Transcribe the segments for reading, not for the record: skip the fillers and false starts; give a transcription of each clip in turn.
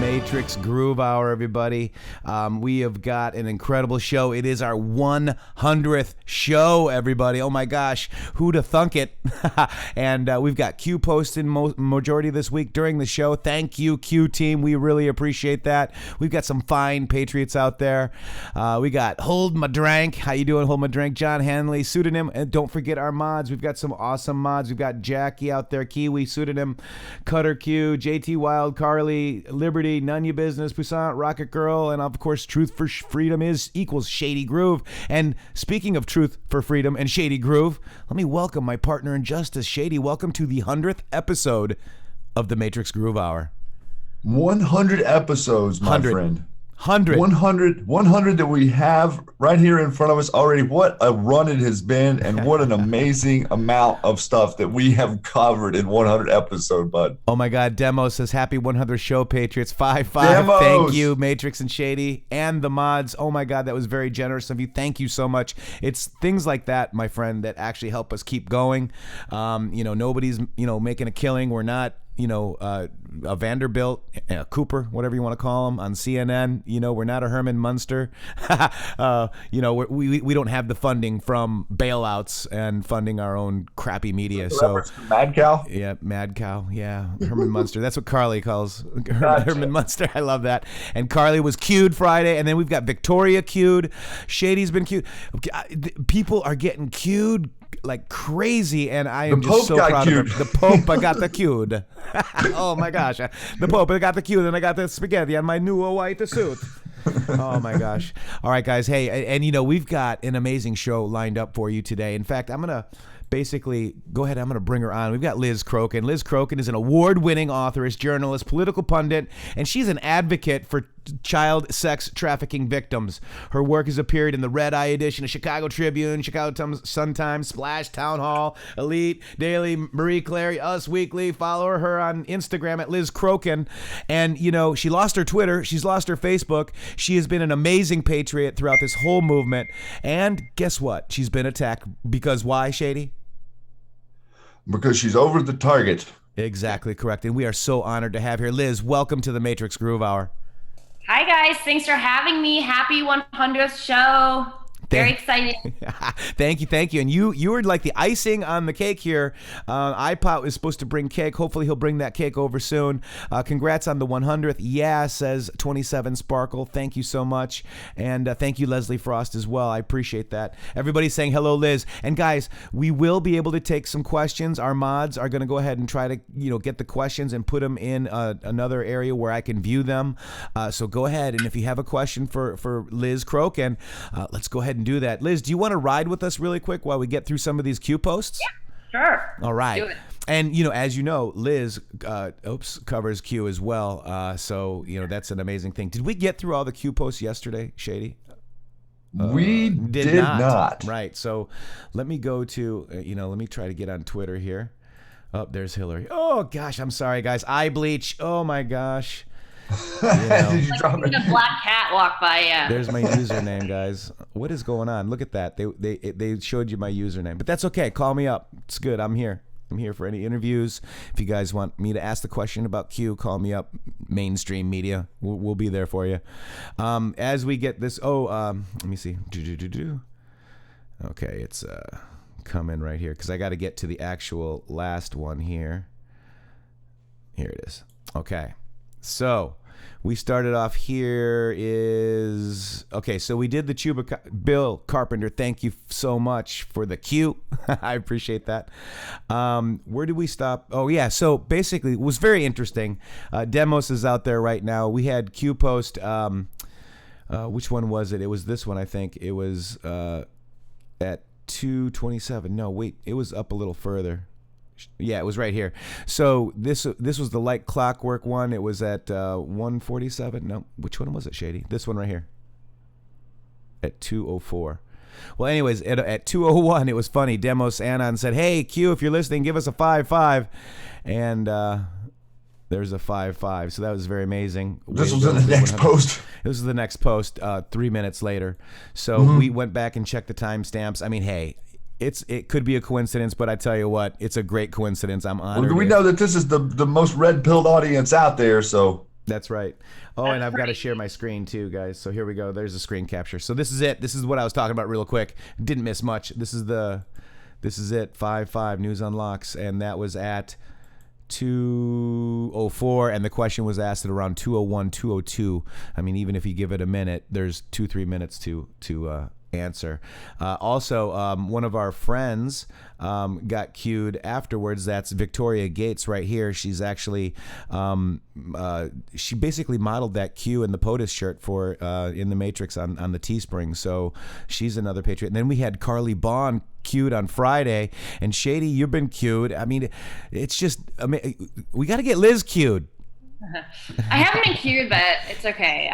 Matrixxx Groove Hour, everybody. We have got an incredible show. It is our 100th show, everybody. Oh my gosh, who'd have thunk it? And we've got Q posting majority this week during the show. Thank you, Q team. We really appreciate that. We've got some fine Patriots out there. We got Hold My Drank. How you doing, Hold My Drank? John Hanley, pseudonym. And don't forget our mods. We've got some awesome mods. We've got Jackie out there, Kiwi, pseudonym, Cutter Q, JT Wild, Carly, Liberty, None Your Business, Poussant, Rocket Girl, and of course, Truth for Freedom equals Shady Groove. And speaking of Truth for Freedom and Shady Groove, let me welcome my partner in justice, Shady. Welcome to the 100th episode of the Matrixxx Groove Hour. 100 episodes, my friend. 100 that we have right here in front of us already. What a run it has been, and what an amazing amount of stuff that we have covered in 100 episodes, bud. Oh my God, Demo says happy 100th show, Patriots. 5-5. Demos. Thank you, Matrixxx and Shady and the mods. Oh my God, that was very generous of you. Thank you so much. It's things like that, my friend, that actually help us keep going. Nobody's making a killing. We're not a Vanderbilt, a Cooper, whatever you want to call him, on CNN. We're not a Herman Munster. We don't have the funding from bailouts and funding our own crappy media. So Mad Cow? Yeah, Mad Cow. Yeah, Herman Munster. That's what Carly calls Herman Munster. I love that. And Carly was cued Friday, and then we've got Victoria cued. Shady's been cued. People are getting cued like crazy, and I am just so proud of him. The Pope, I got the cued. Oh my gosh, the Pope, I got the cued, and I got the spaghetti on my new white suit. Oh my gosh. All right, guys. Hey, and we've got an amazing show lined up for you today. In fact, I'm gonna basically go ahead. I'm going to bring her on. We've got Liz Crokin. Liz Crokin is an award-winning authoress, journalist, political pundit, and she's an advocate for child sex trafficking victims. Her work has appeared in the Red Eye edition of Chicago Tribune, Chicago Sun-Times, Splash, Town Hall, Elite, Daily, Marie Claire, Us Weekly. Follow her on Instagram at Liz Crokin. And, she lost her Twitter. She's lost her Facebook. She has been an amazing patriot throughout this whole movement. And guess what? She's been attacked because why, Shady? Because she's over the target. Exactly correct. And we are so honored to have here. Liz, welcome to the Matrixxx Groove Hour. Hi, guys. Thanks for having me. Happy 100th show. Very exciting. Thank you. And you were like the icing on the cake here. iPod was supposed to bring cake. Hopefully he'll bring that cake over soon. Congrats on the 100th. Yeah, says 27 Sparkle. Thank you so much. And thank you, Leslie Frost, as well. I appreciate that. Everybody's saying hello, Liz. And guys, we will be able to take some questions. Our mods are going to go ahead and try to get the questions and put them in another area where I can view them. So go ahead. And if you have a question for Liz Crokin, let's go ahead and do that. Liz, do you want to ride with us really quick while we get through some of these Q posts? Yeah, sure. All right. Do it. And, as you know, Liz covers Q as well. So, that's an amazing thing. Did we get through all the Q posts yesterday, Shady? We did not. Right. So let me go to, let me try to get on Twitter here. Oh, there's Hillary. Oh, gosh. I'm sorry, guys. Eye bleach. Oh, my gosh. Did you drop a black cat walk by you. There's my username, guys. What is going on? Look at that. They showed you my username, but that's okay. Call me up. It's good. I'm here. I'm here for any interviews. If you guys want me to ask the question about Q, call me up. Mainstream media. We'll be there for you. As we get this. Let me see. Okay, it's coming right here because I got to get to the actual last one here. Here it is. Okay. So we started off here so we did the Chuba. Bill Carpenter, thank you so much for the Q. I appreciate that. Where did we stop? Oh, yeah. So basically, it was very interesting. Demos is out there right now. We had Q post. Which one was it? It was this one, I think. It was at 2:27. No, wait. It was up a little further. Yeah, it was right here. So this was the Like Clockwork one. It was at 1:47. No, which one was it, Shady? This one right here. At 2:04. Well, anyways, at 2:01, it was funny. Demos Anon said, "Hey, Q, if you're listening, give us a 5-5," and there's a 5-5. So that was very amazing. This was in the next post. This was the next post 3 minutes later. So we went back and checked the timestamps. I mean, hey. It could be a coincidence, but I tell you what, it's a great coincidence. I'm honored. We know that this is the most red-pilled audience out there, so That's right. Oh, and I've got to share my screen too, guys. So here we go. There's a screen capture. So this is it. This is what I was talking about real quick. Didn't miss much. This is it. 5-5 News Unlocks, and that was at 2:04, and the question was asked at around 2:01, 2:02. I mean, even if you give it a minute, there's 2-3 minutes to answer. Also, one of our friends got cued afterwards. That's Victoria Gates right here. She's actually she basically modeled that cue in the POTUS shirt for in the Matrixxx on the Teespring. So she's another Patriot. And then we had Carly Bond cued on Friday, and Shady, you've been cued. I mean, it's just, we got to get Liz cued. I haven't been cued, but it's okay.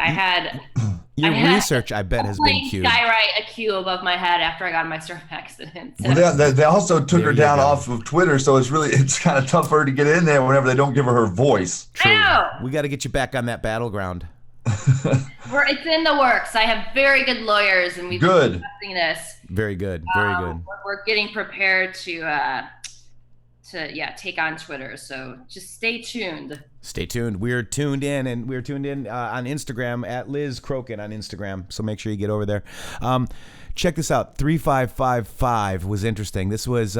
Your research, I bet, has been cued. Skywrite a cue above my head after I got in my surf accident. So. Well, they also took her down off of Twitter, so it's kind of tough for her to get in there whenever they don't give her voice. True. I know. We got to get you back on that battleground. It's in the works. I have very good lawyers, and we've been discussing this. Very good. Very good. We're getting prepared to take on Twitter. So just stay tuned. Stay tuned. We're tuned in on Instagram at Liz Crokin on Instagram. So make sure you get over there. Check this out. 3555 was interesting. This was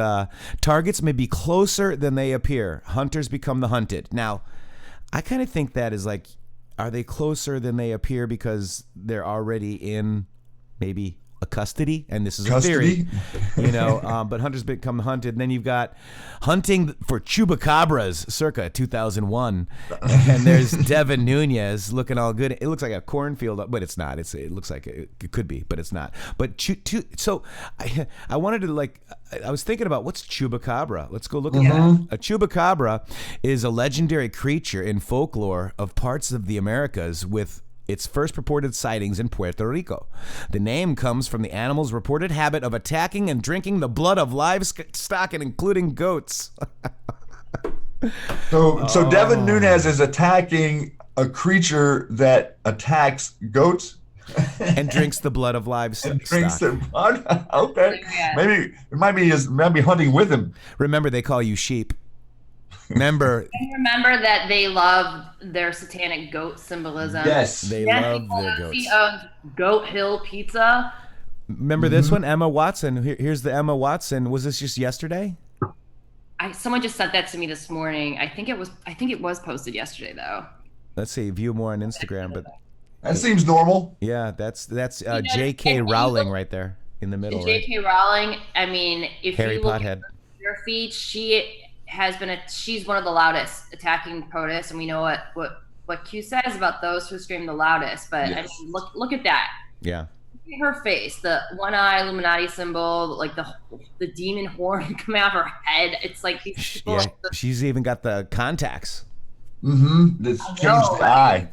targets may be closer than they appear. Hunters become the hunted. Now, I kind of think that is like, are they closer than they appear because they're already in maybe a custody? And this is a theory, but hunters become hunted. And then you've got hunting for chupacabras circa 2001. And there's Devin Nunez looking all good. It looks like a cornfield, but it's not. It looks like it could be, but it's not. But so I wanted to I was thinking about what's chupacabra. Let's go look at that. A chupacabra is a legendary creature in folklore of parts of the Americas with its first purported sightings in Puerto Rico. The name comes from the animal's reported habit of attacking and drinking the blood of livestock, and including goats. So Devin Nunez is attacking a creature that attacks goats and drinks the blood of livestock. And drinks their blood. Okay, maybe it might be hunting with him. Remember, they call you sheep. Remember that they love their satanic goat symbolism. Yes, they love their goats. He owns Goat Hill Pizza. Remember this one, Emma Watson. Here's the Emma Watson. Was this just yesterday? Someone just sent that to me this morning. I think it was posted yesterday though. Let's see, view more on Instagram, but that seems normal. Yeah, that's J.K. Rowling right there in the middle. J.K. Rowling. I mean, if Harry you look Pothead. at her feed, she's one of the loudest attacking POTUS, and we know what Q says about those who scream the loudest. But yes. I mean, look at that. Yeah. Look at her face, the one eye Illuminati symbol, like the demon horn coming out of her head. It's like these people. Yeah, she's even got the contacts. This changed the eye.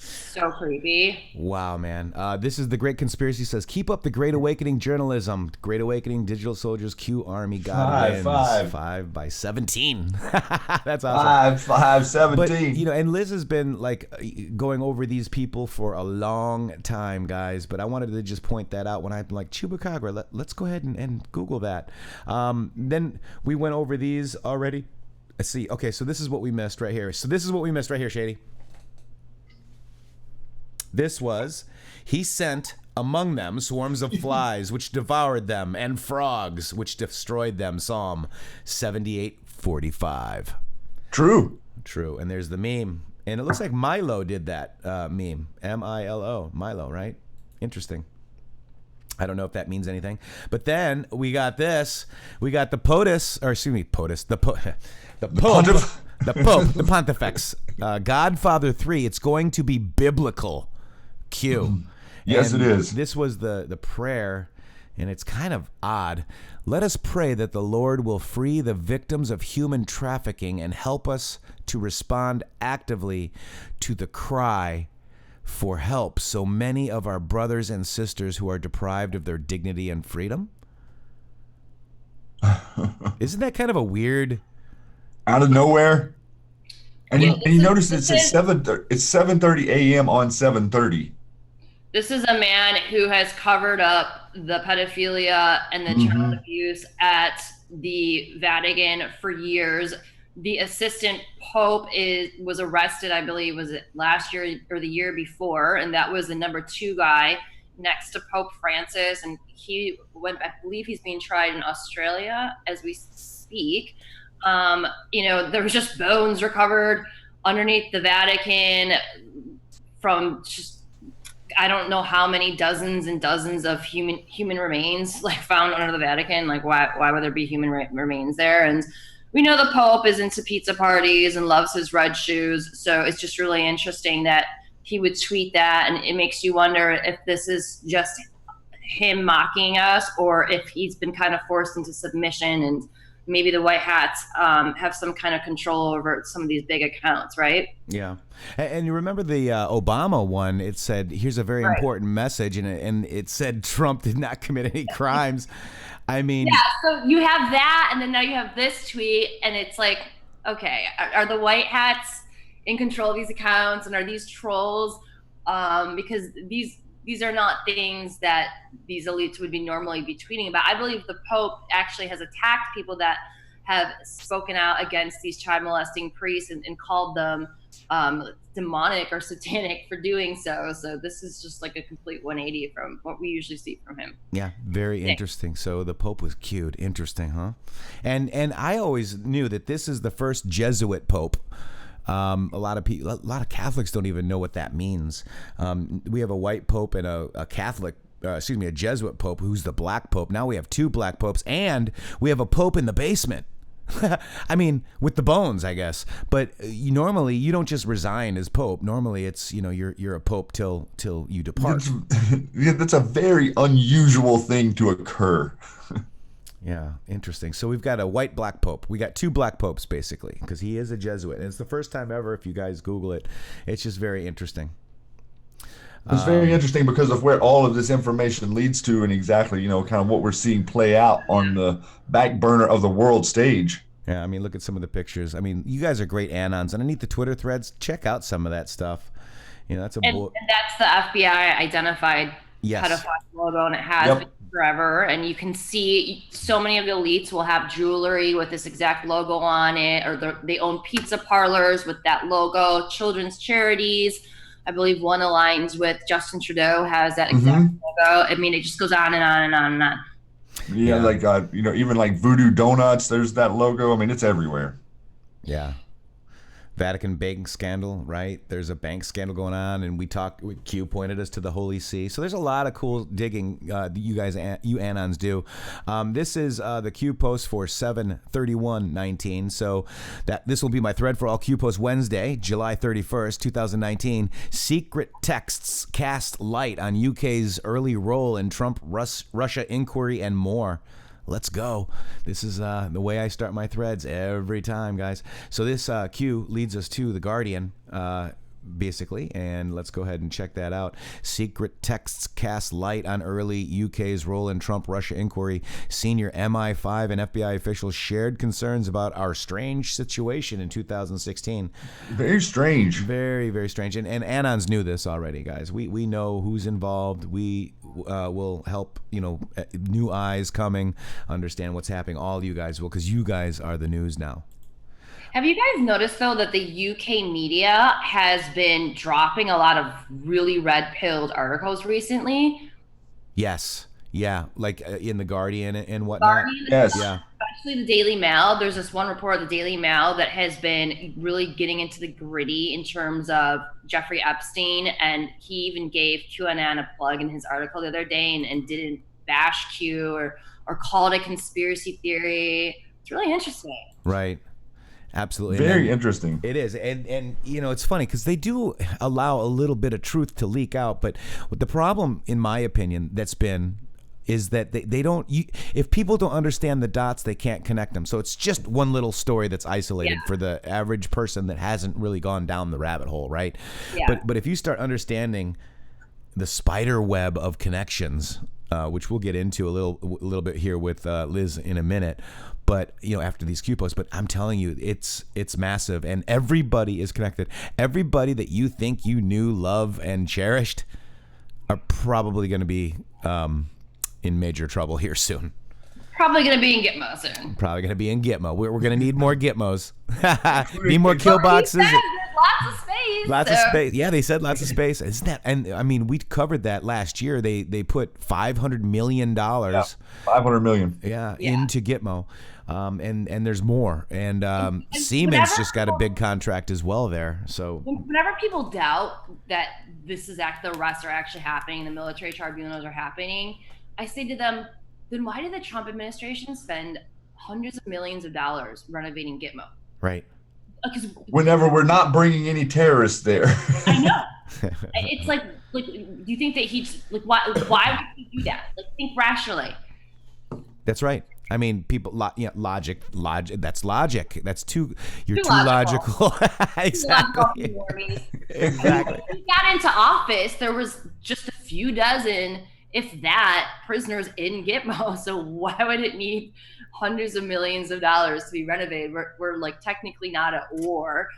So creepy. Wow, man. This is The Great Conspiracy says, keep up the Great Awakening journalism. Great Awakening, Digital Soldiers, Q Army, God wins. 5 by 17. That's awesome. 5, 17. But, and Liz has been going over these people for a long time, guys. But I wanted to just point that out when I'm like, Chupacabra, let's go ahead and Google that. Then we went over these already. Let's see. Okay, so this is what we missed right here. Shady. This was, he sent among them swarms of flies, which devoured them, and frogs, which destroyed them. Psalm 78:45. True. And there's the meme. And it looks like Milo did that meme. Milo. Milo, right? Interesting. I don't know if that means anything. But then we got this. We got the POTUS, the Pontifex. Godfather 3. It's going to be biblical. Q. Yes, and it is. This was the prayer, and it's kind of odd. Let us pray that the Lord will free the victims of human trafficking and help us to respond actively to the cry for help so many of our brothers and sisters who are deprived of their dignity and freedom. Isn't that kind of a weird... Out of nowhere? And you notice it's 7:30 a.m. on 7:30. This is a man who has covered up the pedophilia and the child abuse at the Vatican for years. the assistant pope was arrested, I believe, was it last year or the year before, and that was the number 2 guy next to Pope Francis, and I believe he's being tried in Australia as we speak. There was just bones recovered underneath the Vatican from just, I don't know how many dozens and dozens of human remains like found under the Vatican. Like why would there be human remains there? And we know the Pope is into pizza parties and loves his red shoes. So it's just really interesting that he would tweet that. And it makes you wonder if this is just him mocking us, or if he's been kind of forced into submission, and maybe the white hats have some kind of control over some of these big accounts, right? Yeah. And you remember the Obama one, it said, here's a very important message, and it said Trump did not commit any crimes. I mean... Yeah, so you have that, and then now you have this tweet, and it's like, okay, are the white hats in control of these accounts, and are these trolls? Because these are not things that these elites would normally be tweeting about. I believe the Pope actually has attacked people that have spoken out against these child molesting priests and called them demonic or satanic for doing so. So this is just like a complete 180 from what we usually see from him. Yeah, very interesting. So the Pope was cute. Interesting, huh? And I always knew that this is the first Jesuit Pope. A lot of Catholics don't even know what that means. We have a white Pope and a Jesuit Pope who's the black Pope. Now we have 2 black popes, and we have a Pope in the basement. I mean, with the bones, I guess. But normally you don't just resign as Pope. Normally it's, you're a Pope till you depart. That's a very unusual thing to occur. Yeah, interesting. So we've got a white black Pope. We got 2 black popes, basically, because he is a Jesuit. And it's the first time ever, if you guys Google it. It's just very interesting. It's very interesting because of where all of this information leads to, and exactly, kind of what we're seeing play out on the back burner of the world stage. Yeah, I mean, look at some of the pictures. I mean, you guys are great anons. Underneath the Twitter threads, check out some of that stuff. That's a... And that's the FBI identified pedophile logo, and it has been forever. And you can see so many of the elites will have jewelry with this exact logo on it, or they own pizza parlors with that logo, children's charities. I believe one aligns with Justin Trudeau, has that exact logo. I mean, it just goes on and on and on and on. Yeah, like even like Voodoo Donuts, there's that logo. I mean, it's everywhere. Yeah. Vatican bank scandal, right? There's a bank scandal going on, and Q pointed us to the Holy See. So there's a lot of cool digging you anons do. This is the Q post for 7/31/19. So this will be my thread for all Q posts Wednesday, July 31st, 2019. Secret texts cast light on UK's early role in Trump-Russia inquiry and more. Let's go. This is the way I start my threads every time, guys. So this Q leads us to The Guardian, basically, and let's go ahead and check that out. Secret texts cast light on early UK's role in Trump-Russia inquiry. Senior MI5 and FBI officials shared concerns about our strange situation in 2016. Very strange. Very, very strange. And Anons knew this already, guys. We know who's involved. We will help, new eyes coming, understand what's happening. All you guys will, because you guys are the news now. Have you guys noticed, though, that the UK media has been dropping a lot of really red-pilled articles recently? Yes. Yeah. Like in The Guardian and whatnot. Yes. Yeah. Especially the Daily Mail. There's this one report of the Daily Mail that has been really getting into the gritty in terms of Jeffrey Epstein. And he even gave QAnon a plug in his article the other day and didn't bash Q or call it a conspiracy theory. It's really interesting. Right. Absolutely. Very interesting. It is. And it's funny because they do allow a little bit of truth to leak out. But the problem, in my opinion, is that they don't, if people don't understand the dots, they can't connect them. So it's just one little story that's isolated for the average person that hasn't really gone down the rabbit hole, right? Yeah. But if you start understanding the spider web of connections, which we'll get into a little bit here with Liz in a minute, but after these Q posts, but I'm telling you, it's massive, and everybody is connected. Everybody that you think you knew, love, and cherished are probably going to be in major trouble here soon. Probably going to be in Gitmo soon. Probably going to be in Gitmo. We're going to need more Gitmos. Need more kill boxes. Lots of space. Lots of space. Yeah, they said lots of space. Isn't that? And I mean, we covered that last year. They put $500 million. Yeah, $500 million. Yeah, into Gitmo. And there's more. And Siemens just got a big contract as well there. So whenever people doubt that the arrests are actually happening, the military tribunals are happening, I say to them, then why did the Trump administration spend hundreds of millions of dollars renovating Gitmo? Right. Whenever we're not bringing any terrorists there. I know. It's like, do you think that why would he do that? Like, think rationally. That's right. I mean, people, logic. That's logic. That's you're too logical. Exactly. Exactly. When he got into office, there was just a few dozen, if that, prisoners in Gitmo. So why would it need hundreds of millions of dollars to be renovated? We're like technically not at war.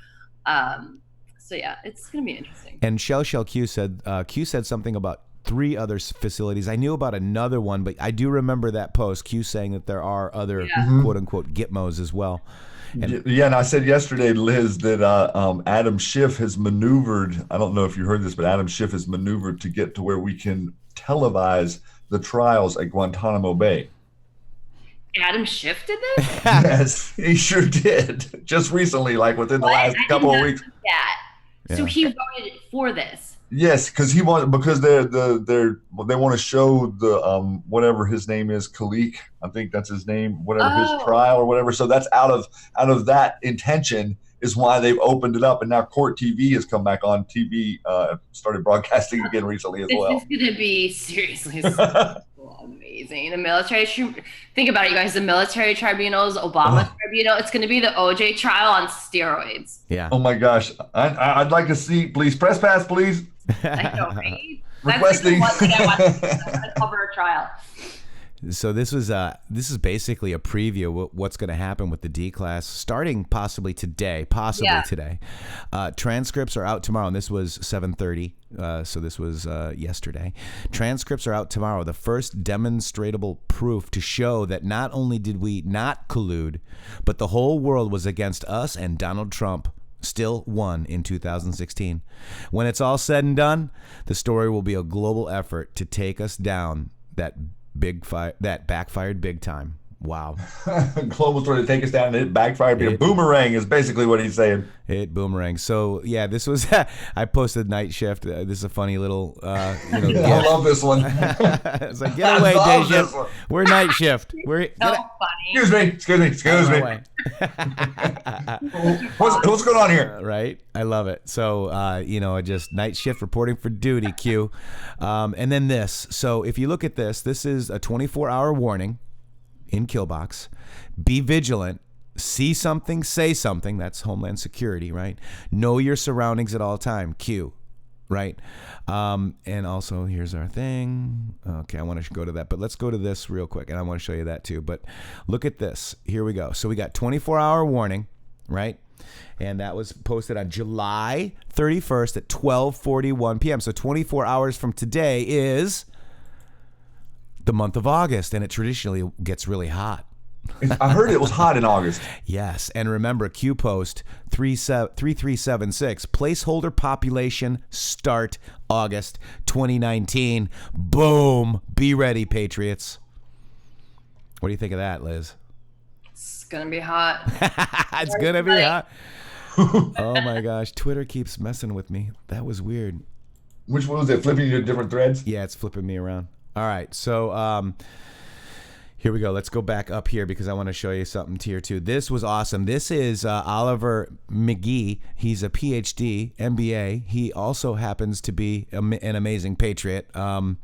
So yeah, it's gonna be interesting. And Shell Q said something about 3 other facilities. I knew about another one, but I do remember that post. Q saying that there are other quote unquote Gitmos as well. And I said yesterday, Liz, that Adam Schiff has maneuvered. I don't know if you heard this, but Adam Schiff has maneuvered to get to where we can televise the trials at Guantanamo Bay. Adam Schiff did this? Yes, he sure did. Just recently, like within the last couple of weeks. Yeah. So he voted for this. Yes, because they want to show the whatever his name is, Khalik, I think that's his name, whatever his trial or whatever. So that's out of that intention is why they've opened it up, and now Court TV has come back on TV, started broadcasting again recently as well. This is going to be seriously amazing. The military, think about it, you guys. The military tribunals, Obama tribunal. It's going to be the OJ trial on steroids. Yeah. Oh my gosh, I'd like to see. Please press pass, please. I know, right? Requesting. That's like the one that I want to cover a trial. So this is basically a preview of what's going to happen with the D class starting possibly today. Transcripts are out tomorrow, and this was 7:30. So this was yesterday. Transcripts are out tomorrow. The first demonstrable proof to show that not only did we not collude, but the whole world was against us, and Donald Trump still won in 2016. When it's all said and done, the story will be a global effort to take us down that backfired big time. Wow. Global story to take us down, and it backfired. A boomerang is basically what he's saying. It boomerang. So yeah, this was I posted Night Shift. This is a funny little I love this one. It's like, get away, Day Shift. We're Night Shift. We're so Excuse funny. me. What's going on here? Right. I love it. So just Night Shift reporting for duty, Q. And then this. So if you look at this is a 24-hour warning in Killbox. Be vigilant. See something, say something. That's Homeland Security, right? Know your surroundings at all time. Q, right? And also, here's our thing. Okay, I want to go to that, but let's go to this real quick, and I want to show you that too. But look at this. Here we go. So we got 24-hour warning, right? And that was posted on July 31st at 12:41 p.m. So 24 hours from today is the month of August, and it traditionally gets really hot. I heard it was hot in August. Yes, and remember, Q post 3376, placeholder population start August 2019. Boom. Be ready, Patriots. What do you think of that, Liz? It's going to be hot. It's going to be hot. Oh my gosh, Twitter keeps messing with me. That was weird. Which one was it? Flipping you to different threads? Yeah, it's flipping me around. All right, so here we go. Let's go back up here because I want to show you something tier 2. This was awesome. This is Oliver McGee. He's a PhD, MBA. He also happens to be an amazing patriot, and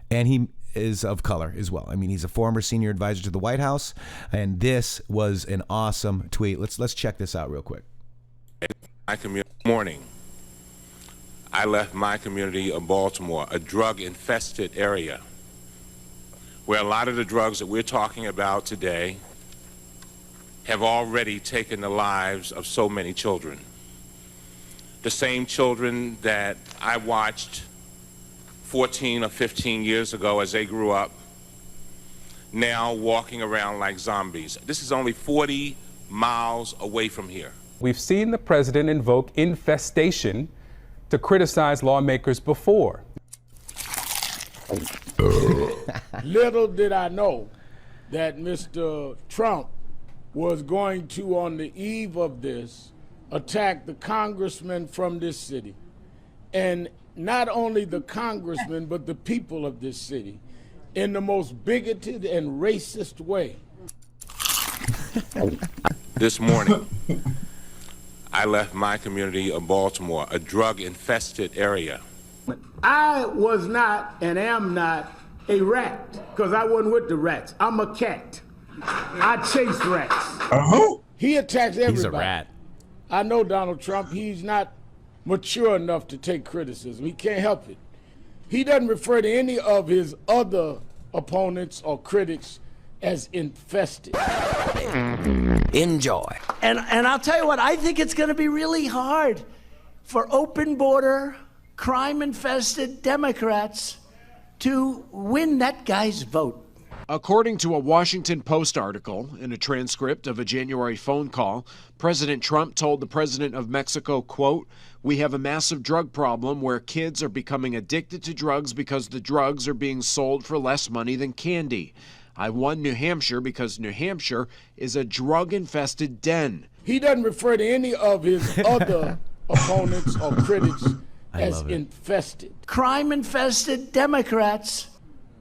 he is of color as well. I mean, he's a former senior advisor to the White House, and this was an awesome tweet. Let's check this out real quick. Morning. I left my community of Baltimore, a drug-infested area, where a lot of the drugs that we're talking about today have already taken the lives of so many children. The same children that I watched 14 or 15 years ago as they grew up, now walking around like zombies. This is only 40 miles away from here. We've seen the president invoke infestation to criticize lawmakers before. Little did I know that Mr. Trump was going to, on the eve of this, attack the congressman from this city. And not only the congressman, but the people of this city, in the most bigoted and racist way. This morning, I left my community of Baltimore, a drug-infested area. I was not and am not a rat, because I wasn't with the rats. I'm a cat. I chase rats. Uh-huh. He attacks everybody. He's a rat. I know Donald Trump, he's not mature enough to take criticism. He can't help it. He doesn't refer to any of his other opponents or critics as infested. Enjoy. And I'll tell you what, I think it's going to be really hard for open border, crime-infested Democrats to win that guy's vote. According to a Washington Post article in a transcript of a January phone call, President Trump told the president of Mexico, quote, "We have a massive drug problem where kids are becoming addicted to drugs because the drugs are being sold for less money than candy. I won New Hampshire because New Hampshire is a drug-infested den." He doesn't refer to any of his other opponents or critics as infested. Crime-infested Democrats.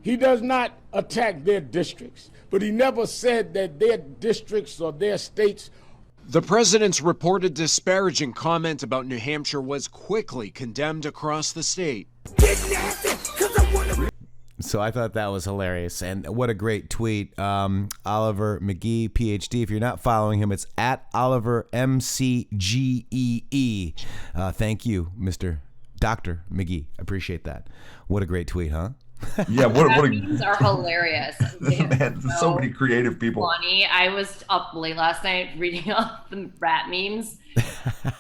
He does not attack their districts, but he never said that their districts or their states. The president's reported disparaging comment about New Hampshire was quickly condemned across the state. So I thought that was hilarious, and what a great tweet. Oliver McGee, PhD. If you're not following him, it's at Oliver MCGEE. Thank you, Mr. Dr. McGee. Appreciate that. What a great tweet, huh? Yeah, what a memes are hilarious. man, so many creative people. Funny. I was up late last night reading all the rat memes.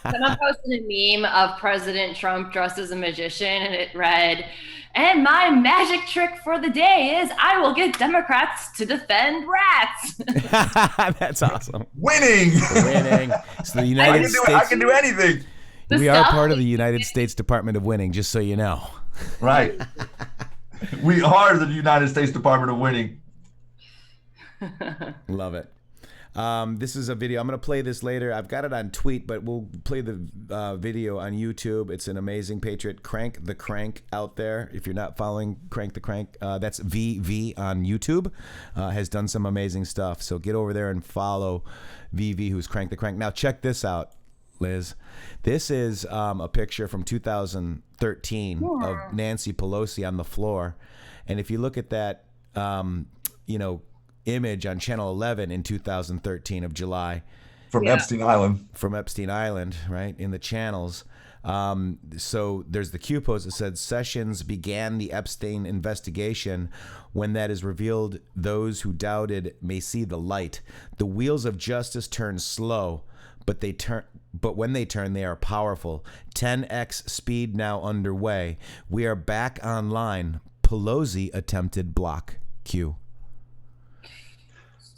Someone posted a meme of President Trump dressed as a magician, and it read, "And my magic trick for the day is I will get Democrats to defend rats." That's awesome. Winning. So the United States. I can do anything. We are part of the United States Department of Winning, just so you know. Right. We are the United States Department of Winning. Love it. This is a video. I'm going to play this later. I've got it on tweet, but we'll play the video on YouTube. It's an amazing Patriot. Crank the Crank out there. If you're not following Crank the Crank, that's VV on YouTube. Has done some amazing stuff. So get over there and follow VV, who's Crank the Crank. Now check this out, Liz. This is a picture from 2013 of Nancy Pelosi on the floor. And if you look at that, image on Channel 11 in 2013 of July. From Epstein Island. From Epstein Island, right, in the channels. So there's the Q post that said, Sessions began the Epstein investigation. When that is revealed, those who doubted may see the light. The wheels of justice turn slow, but when they turn, they are powerful. 10x speed now underway. We are back online. Pelosi attempted block. Q.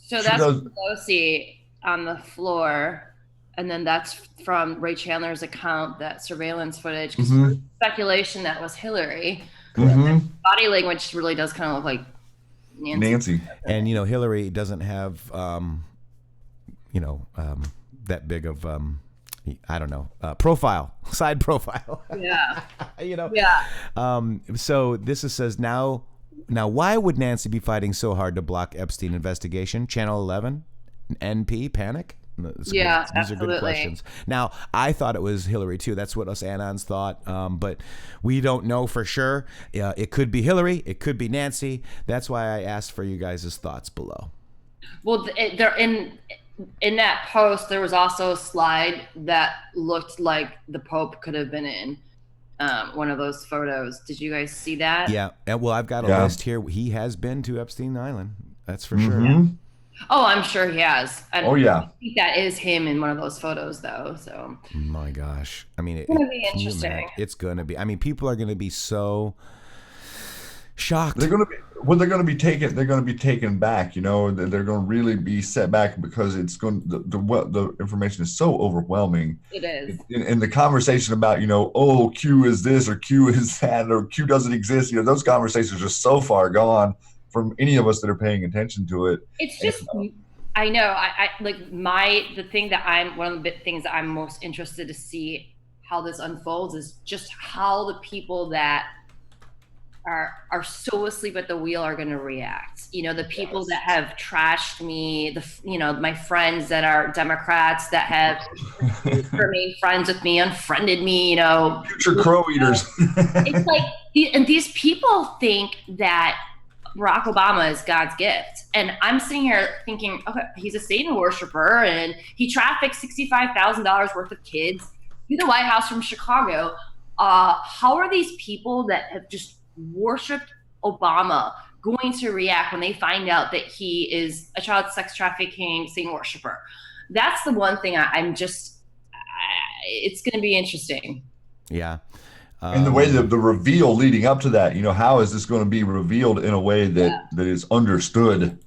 So that's Pelosi on the floor, and then that's from Ray Chandler's account, that surveillance footage. Speculation that was Hillary. Body language really does kind of look like Nancy. And Hillary doesn't have that big of side profile. So this says now why would Nancy be fighting so hard to block Epstein investigation? Channel 11, NP, panic? These are good questions. Now, I thought it was Hillary too. That's what us Anons thought, but we don't know for sure. It could be Hillary. It could be Nancy. That's why I asked for you guys' thoughts below. Well, in that post, there was also a slide that looked like the Pope could have been in one of those photos. Did you guys see that? Yeah. Well, I've got a list here. He has been to Epstein Island. That's for sure. Oh, I'm sure he has. I think that is him in one of those photos, though. So. My gosh. I mean, it's going to be interesting. It's going to be. I mean, people are going to be so shocked. They're going to be. Well, they're going to be taken back. You know, they're going to really be set back because it's going the information is so overwhelming. It is. In the conversation about, you know, oh, Q is this or Q is that or Q doesn't exist. You know, those conversations are so far gone from any of us that are paying attention to it. It's just, I know, I like the thing that one of the things that I'm most interested to see how this unfolds is just how the people that are so asleep at the wheel are going to react. You know, the people that have trashed me, my friends that are Democrats that have remained friends with me, unfriended me, you know. Future crow eaters. It's like, and these people think that Barack Obama is God's gift. And I'm sitting here thinking, okay, he's a Satan worshiper and he trafficked $65,000 worth of kids to the White House from Chicago. How are these people that have just worshipped Obama going to react when they find out that he is a child sex trafficking Satan worshiper? That's the one thing it's going to be interesting. Yeah. And the way the reveal leading up to that, you know, how is this going to be revealed in a way that is understood?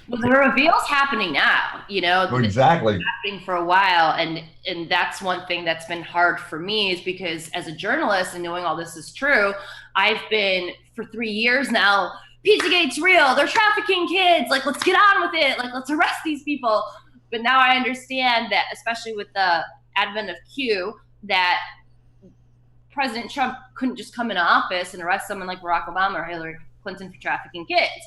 Well, the reveal's happening now, you know. Exactly. It's been happening for a while, and that's one thing that's been hard for me is because as a journalist and knowing all this is true, I've been for 3 years now, Pizzagate's real, they're trafficking kids, like let's get on with it, like let's arrest these people. But now I understand that, especially with the advent of Q, that President Trump couldn't just come into office and arrest someone like Barack Obama or Hillary Clinton for trafficking kids.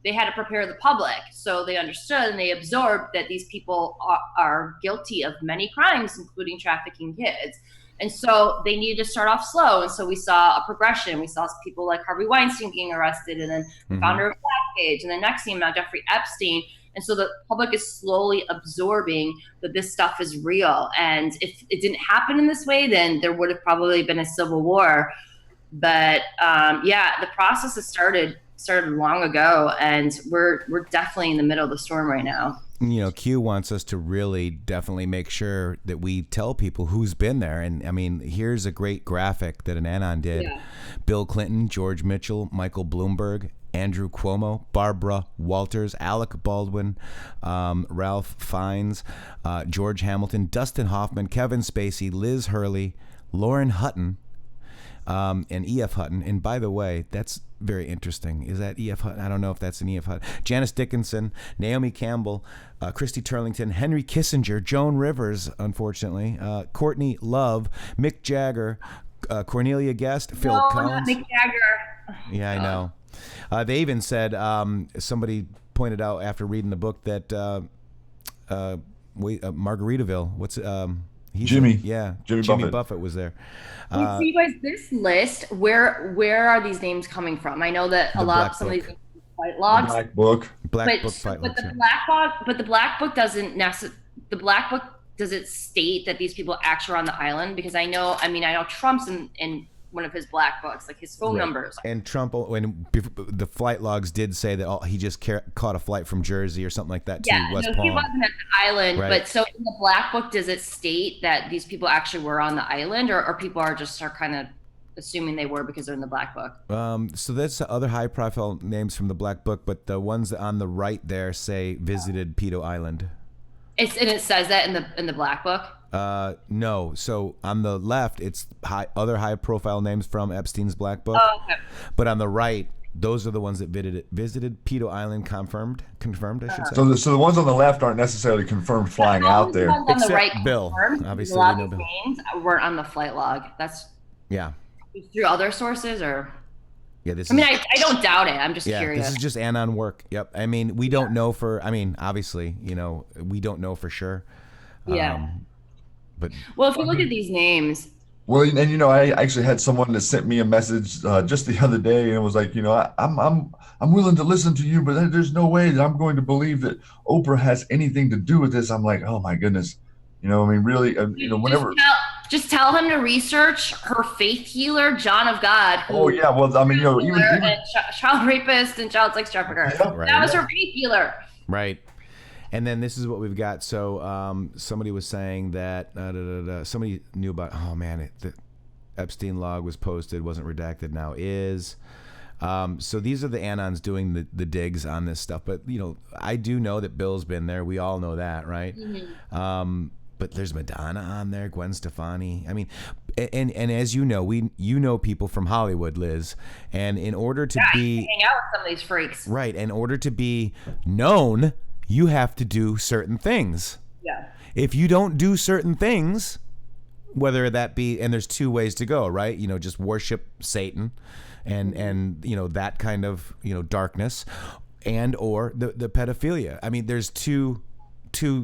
They had to prepare the public. So they understood and they absorbed that these people are guilty of many crimes, including trafficking kids. And so they needed to start off slow. And so we saw a progression. We saw people like Harvey Weinstein getting arrested, and then the founder of Blackpage, and the next thing now Jeffrey Epstein. And so the public is slowly absorbing that this stuff is real. And if it didn't happen in this way, then there would have probably been a civil war. But the process has started long ago, and we're definitely in the middle of the storm right now. You know, Q wants us to really definitely make sure that we tell people who's been there. And I mean, here's a great graphic that an Anon did. Yeah. Bill Clinton, George Mitchell, Michael Bloomberg, Andrew Cuomo, Barbara Walters, Alec Baldwin, Ralph Fiennes, George Hamilton, Dustin Hoffman, Kevin Spacey, Liz Hurley, Lauren Hutton, and E.F. Hutton. And by the way, that's very interesting. Is that E.F. Hutton? I don't know if that's an E.F. Hutton. Janice Dickinson, Naomi Campbell, Christy Turlington, Henry Kissinger, Joan Rivers, unfortunately, Courtney Love, Mick Jagger, Cornelia Guest, Phil Collins. Mick Jagger. Yeah, I know. They even said, somebody pointed out after reading the book that Margaritaville, Jimmy Buffett was there. So you guys, this list, where are these names coming from? I know that some of these flight logs. Black Book. Black Book flight logs. But the Black Book doesn't the Black Book, does it state that these people actually are on the island? Because I know Trump's in one of his black books, like his phone numbers. And Trump, when the flight logs did say that he just caught a flight from Jersey or something like that to West Palm. He wasn't at the island. Right. But so in the black book, does it state that these people actually were on the island, or people are kind of assuming they were because they're in the black book? So that's other high profile names from the black book, but the ones on the right there say visited Pedo Island. And it says that in the black book? No. So on the left, it's other high-profile names from Epstein's black book. Oh, okay. But on the right, those are the ones that visited Pedo Island, confirmed, I should say. So the ones on the left aren't necessarily confirmed flying out there. On Except the right, Bill. Obviously, a lot of these names weren't on the flight log. That's through other sources, or. Yeah, I don't doubt it. I'm just curious. This is just Anon work. Yep. I mean, we don't know obviously, we don't know for sure. Yeah. But if you look at these names. Well, and I actually had someone that sent me a message just the other day, and it was like, I'm willing to listen to you, but there's no way that I'm going to believe that Oprah has anything to do with this. I'm like, oh my goodness, really, whenever. Just tell him to research her faith healer, John of God. Oh yeah, well, even child rapist and child sex trafficker. Yeah, right. That was her faith healer. Right. And then this is what we've got. So somebody was saying that somebody knew about. Oh man, the Epstein log was posted, wasn't redacted, now is. So these are the Anons doing the digs on this stuff. But, I do know that Bill's been there. We all know that, right? But there's Madonna on there, Gwen Stefani. I mean, and as you know people from Hollywood, Liz. And in order to be hang out with some of these freaks, right? In order to be known, you have to do certain things. Yeah. If you don't do certain things, whether that be, and there's two ways to go, right? Just worship Satan, and that kind of darkness, and or the pedophilia. I mean, there's two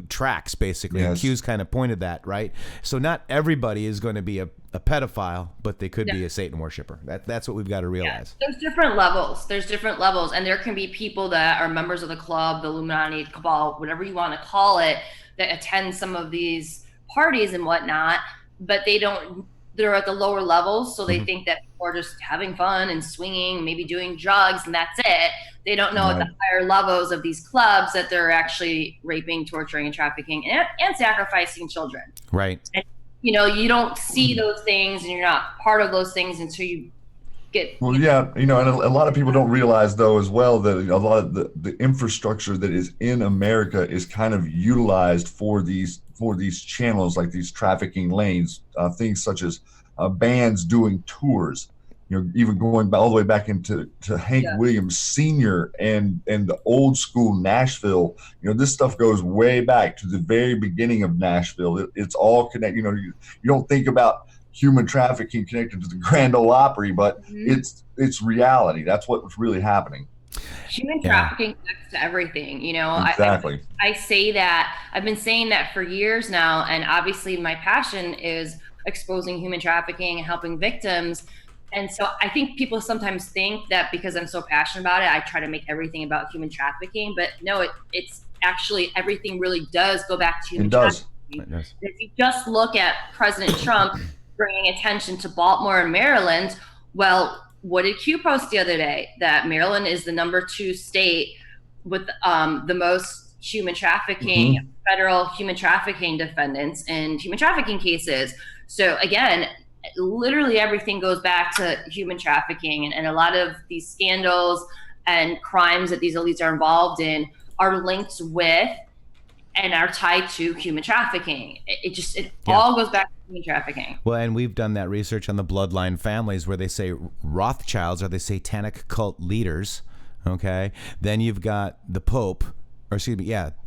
tracks basically. Yes. Q's kind of pointed that, right? So not everybody is going to be a pedophile, but they could be a Satan worshiper. That's what we've got to realize. There's different levels, and there can be people that are members of the club, the Illuminati, cabal, whatever you want to call it, that attend some of these parties and whatnot, but they're at the lower levels, so they think that people are just having fun and swinging, maybe doing drugs, and that's it. They don't know at the higher levels of these clubs that they're actually raping, torturing, and trafficking, and sacrificing children. Right. And, you don't see those things, and you're not part of those things until you get. Well, yeah, and a lot of people don't realize though as well that a lot of the infrastructure that is in America is kind of utilized for these channels, like these trafficking lanes, things such as bands doing tours. Even going all the way back into Hank Williams Sr. and the old school Nashville. This stuff goes way back to the very beginning of Nashville. It's all connected. You don't think about human trafficking connected to the Grand Ole Opry, but it's reality. That's what's really happening. Human trafficking connects to everything, Exactly. I say that. I've been saying that for years now, and obviously my passion is exposing human trafficking and helping victims. And so I think people sometimes think that because I'm so passionate about it, I try to make everything about human trafficking. But no, it's actually, everything really does go back to human trafficking. It does. If you just look at President Trump bringing attention to Baltimore and Maryland, well, what did Q post the other day? That Maryland is the #2 state with the most human trafficking, federal human trafficking defendants in human trafficking cases. So again, literally everything goes back to human trafficking, and a lot of these scandals and crimes that these elites are involved in are linked with and are tied to human trafficking. It all goes back to human trafficking. Well, and we've done that research on the bloodline families where they say Rothschilds are the satanic cult leaders. Okay. Then you've got the Pope,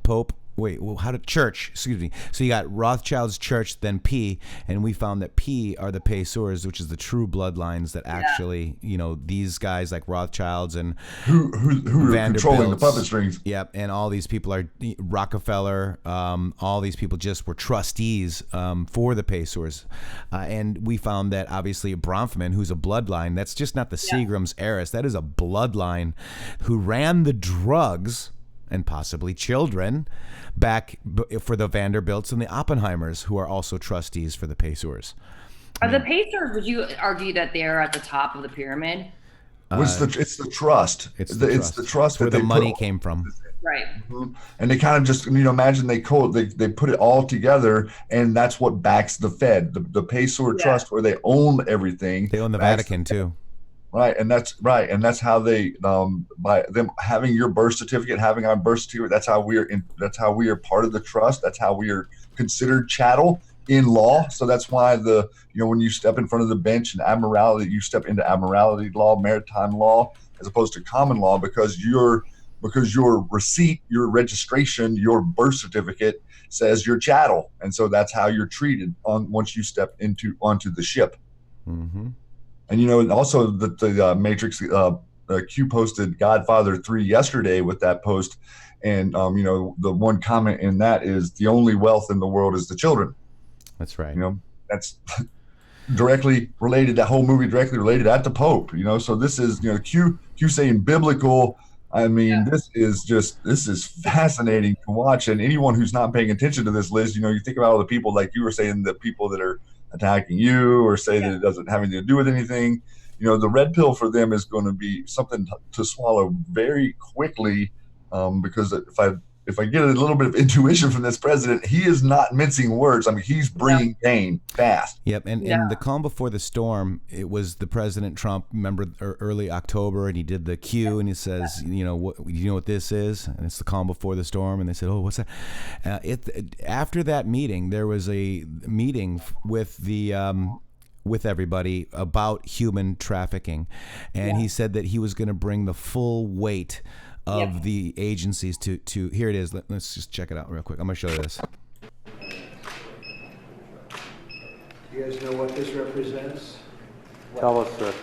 Pope. Wait, well, church, excuse me. So you got Rothschild's church, then P, and we found that P are the Paysors, which is the true bloodlines that actually, these guys like Rothschilds and who are controlling the puppet strings. Yep, and all these people are Rockefeller. All these people just were trustees for the Paysors, and we found that obviously Bronfman, who's a bloodline, that's just not the Seagram's heiress. That is a bloodline who ran the drugs and possibly children back for the Vanderbilts and the Oppenheimers, who are also trustees for the Paysors. Are the Pacers, would you argue that they're at the top of the pyramid? It's the trust. It's the trust where that the money came from. Right. And they kind of just, imagine they put it all together, and that's what backs the Fed, the Paysor Trust, where they own everything. They own the Vatican too. Right, and that's how they by them having your birth certificate, having our birth certificate. That's how we are part of the trust. That's how we are considered chattel in law. So that's why when you step in front of the bench in admiralty, you step into admiralty law, maritime law, as opposed to common law, because your receipt, your registration, your birth certificate says you're chattel, and so that's how you're treated once you step onto the ship. Mm-hmm. And also the Matrixxx Q posted Godfather 3 yesterday with that post, and the one comment in that is the only wealth in the world is the children. That's right. That's directly related. That whole movie directly related at the Pope. So this is Q saying biblical. I mean, this is fascinating to watch, and anyone who's not paying attention to this, Liz, you think about all the people, like you were saying, the people that are attacking you or say that it doesn't have anything to do with anything. The red pill for them is going to be something to swallow very quickly, because if I get a little bit of intuition from this president, he is not mincing words. I mean, he's bringing pain fast. Yep, and the calm before the storm, it was the President Trump, remember, early October, and he did the cue, and he says, you know what this is? And it's the calm before the storm, and they said, oh, what's that? After that meeting, there was a meeting with everybody about human trafficking, and he said that he was going to bring the full weight of the agencies to here it is. Let's just check it out real quick. I'm going to show you this. You guys know what this represents? Tell us, sir.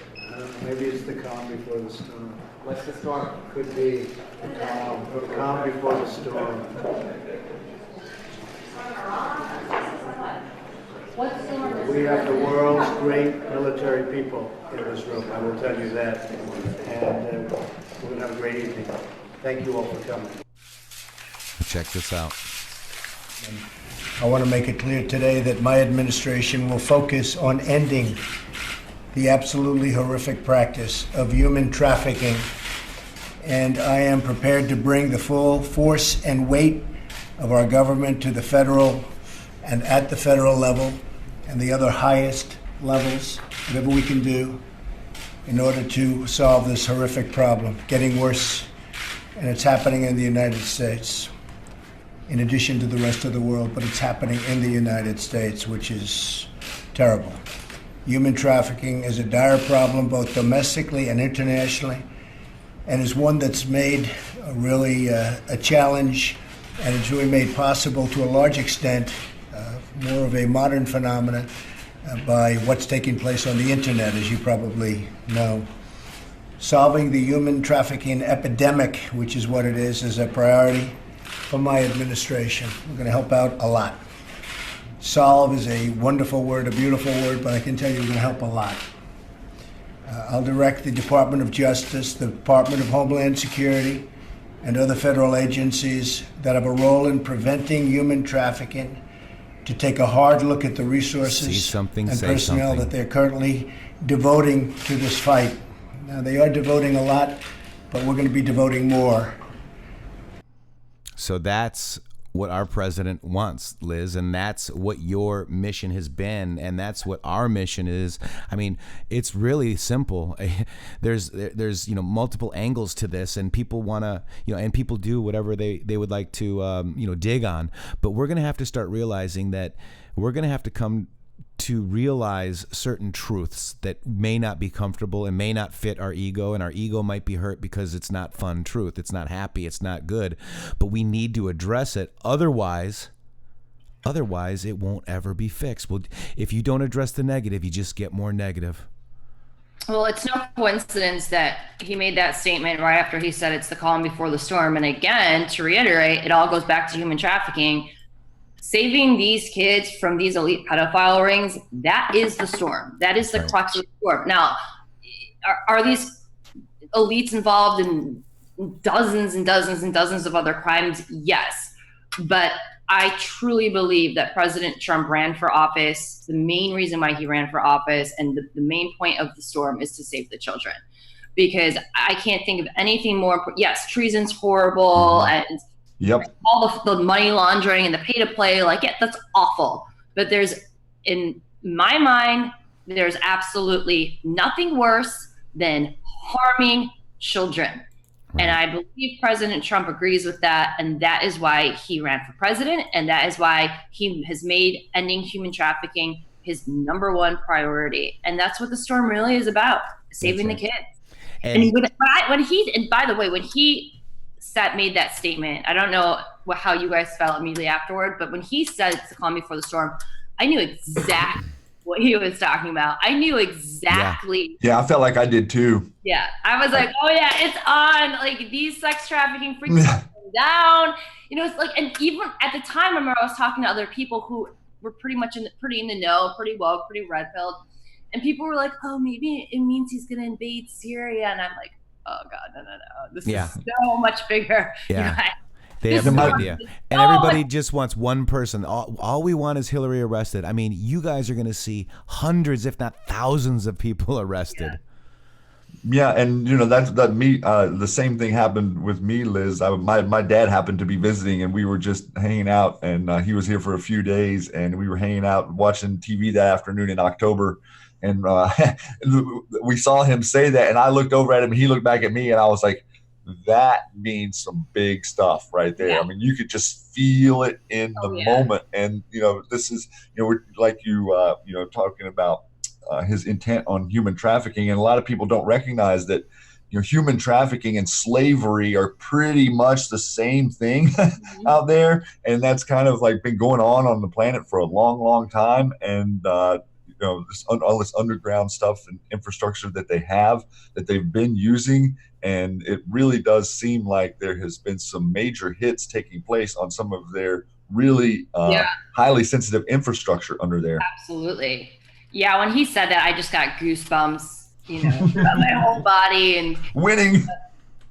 Maybe it's the calm before the storm. What's the storm? Could be the calm before the storm. We have the world's great military people in this room, I will tell you that. And we're going to have a great evening. Thank you all for coming. Check this out. I want to make it clear today that my administration will focus on ending the absolutely horrific practice of human trafficking. And I am prepared to bring the full force and weight of our government to the federal and at the federal level and the other highest levels, whatever we can do in order to solve this horrific problem, getting worse, and it's happening in the United States, in addition to the rest of the world, but it's happening in the United States, which is terrible. Human trafficking is a dire problem, both domestically and internationally, and is one that's made really a challenge, and it's really made possible to a large extent, more of a modern phenomenon by what's taking place on the internet, as you probably know. Solving the human trafficking epidemic, which is what it is a priority for my administration. We're going to help out a lot. Solve is a wonderful word, a beautiful word, but I can tell you we're going to help a lot. I'll direct the Department of Justice, the Department of Homeland Security, and other federal agencies that have a role in preventing human trafficking to take a hard look at the resources and personnel that they're currently devoting to this fight. Now, they are devoting a lot, but we're going to be devoting more. So that's what our president wants, Liz, and that's what your mission has been, and that's what our mission is. I mean, it's really simple. There's multiple angles to this, and people want to, and people do whatever they would like to dig on. But we're going to have to start realizing that we're going to have to come to realize certain truths that may not be comfortable and may not fit our ego, and our ego might be hurt because it's not fun truth, it's not happy, it's not good, but we need to address it. Otherwise it won't ever be fixed. Well, if you don't address the negative, you just get more negative. Well, it's no coincidence that he made that statement right after he said it's the calm before the storm. And again, to reiterate, it all goes back to human trafficking. Saving these kids from these elite pedophile rings, that is the storm. That is the crux of the storm. Now, are these elites involved in dozens and dozens and dozens of other crimes? Yes. But I truly believe that President Trump ran for office. The main reason why he ran for office and the main point of the storm is to save the children. Because I can't think of anything more important. Yes, treason's horrible, and all the money laundering and the pay to play, that's awful. But in my mind, there's absolutely nothing worse than harming children. And I believe President Trump agrees with that. And that is why he ran for president. And that is why he has made ending human trafficking his number one priority. And that's what the storm really is about, saving the kids. And by the way, when he made that statement, I don't know how you guys felt immediately afterward, but when he said it's the calm before the storm, I knew exactly what he was talking about. I knew exactly. Yeah, I felt like I did too. Yeah, I was like, oh yeah, it's on. These sex trafficking freaks down. It's and even at the time, I remember I was talking to other people who were pretty in the know, pretty woke, pretty red pilled, and people were like, oh, maybe it means he's gonna invade Syria, and I'm like, oh God, no. This is so much bigger. Yeah. They have no idea. And everybody just wants one person. All we want is Hillary arrested. I mean, you guys are going to see hundreds, if not thousands of people arrested. Yeah, and that me the same thing happened with me, Liz. My dad happened to be visiting, and we were just hanging out, and he was here for a few days, and we were hanging out watching TV that afternoon in October, and we saw him say that, and I looked over at him, and he looked back at me, and I was like, that means some big stuff right there. Yeah. I mean, you could just feel it in the moment, and this is we're like talking about his intent on human trafficking, and a lot of people don't recognize that human trafficking and slavery are pretty much the same thing out there, and that's kind of like been going on the planet for a long time, and all this underground stuff and infrastructure that they've been using, and it really does seem like there has been some major hits taking place on some of their really highly sensitive infrastructure under there. Absolutely. Yeah, when he said that, I just got goosebumps, throughout my whole body, and winning.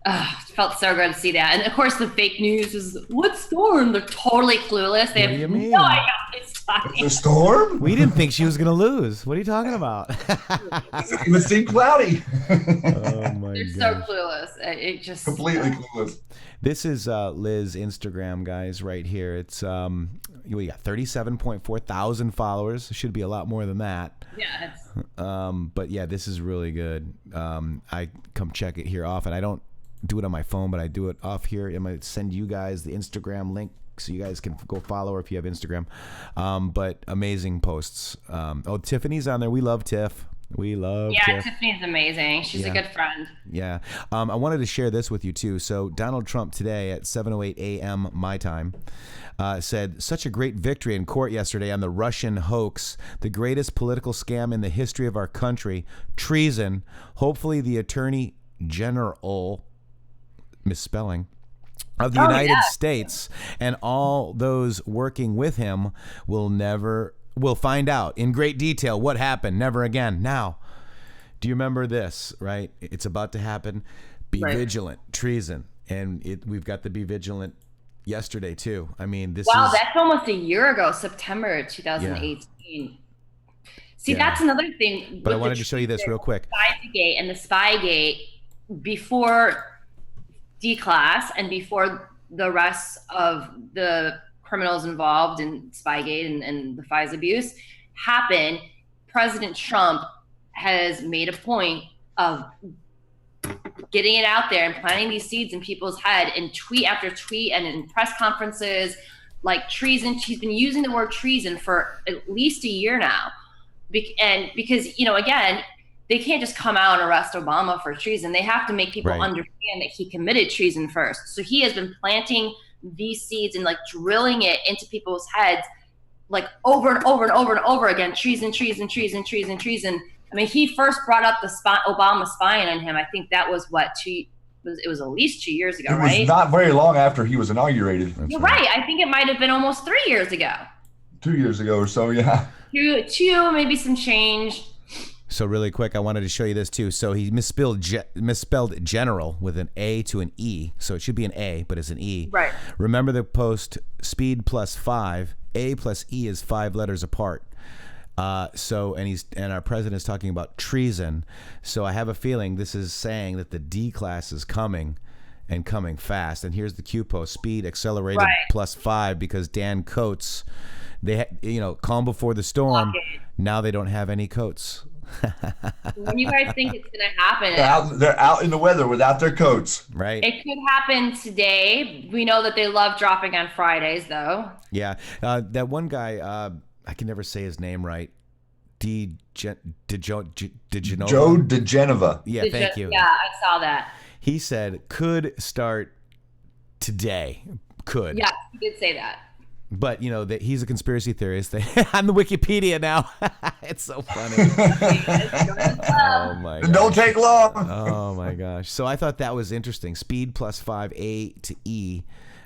It felt so good to see that. And of course, the fake news is, what storm? They're totally clueless. They have no idea it's a storm? We didn't think she was going to lose. What are you talking about? It would seem cloudy. Oh my They're so clueless. It just completely clueless. This is Liz Instagram, guys, right here. It's we got 37.4 thousand followers. It should be a lot more than that. Yeah. But yeah, this is really good. I come check it here often. I don't do it on my phone, but I do it off here. I'm gonna send you guys the Instagram link so you guys can go follow her if you have Instagram. But amazing posts. Tiffany's on there. We love Tiff. We love Tiff. Tiffany's amazing. She's a good friend. Yeah. I wanted to share this with you too. So Donald Trump today at 7:08 a.m. my time said, such a great victory in court yesterday on the Russian hoax, the greatest political scam in the history of our country, treason. Hopefully the Attorney General, misspelling, of the United States and all those working with him will find out in great detail what happened. Never again. Now, do you remember this, right? It's about to happen. Be vigilant, treason. And we've got the be vigilant yesterday too. I mean, that's almost a year ago, September 2018. See, that's another thing. But I wanted to show you this real quick. Spygate and the Spygate, before D-Class and before the rest of the criminals involved in Spygate and the FISA abuse happened, President Trump has made a point of getting it out there and planting these seeds in people's head in tweet after tweet and in press conferences, like treason. She's been using the word treason for at least a year now. And because, again, they can't just come out and arrest Obama for treason. They have to make people understand that he committed treason first. So he has been planting these seeds and like drilling it into people's heads, like over and over and over and over again. Treason, treason, treason, treason, treason. I mean, he first brought up the Obama spying on him. I think that was it was at least 2 years ago, right? It was not very long after he was inaugurated. You're right. I think it might have been almost 3 years ago. 2 years ago or so, yeah. Two, maybe some change. So really quick, I wanted to show you this too. So he misspelled general with an A to an E. So it should be an A, but it's an E. Right. Remember the post speed plus 5. A plus E is 5 letters apart. And our president is talking about treason. So I have a feeling this is saying that the D-Class is coming and coming fast. And here's the Q post: speed accelerated plus 5 because Dan Coates, calm before the storm. Now they don't have any coats. When you guys think it's going to happen? They're out in the weather without their coats. Right. It could happen today. We know that they love dropping on Fridays, though. Yeah. That one guy, I can never say his name right. Joe DeGenova. Yeah, thank you. Yeah, I saw that. He said could start today. Could. Yeah, he did say that. But that he's a conspiracy theorist. I'm the Wikipedia now. It's so funny. Oh my gosh. Don't take long. Oh my gosh. So I thought that was interesting. Speed plus 5, A to E,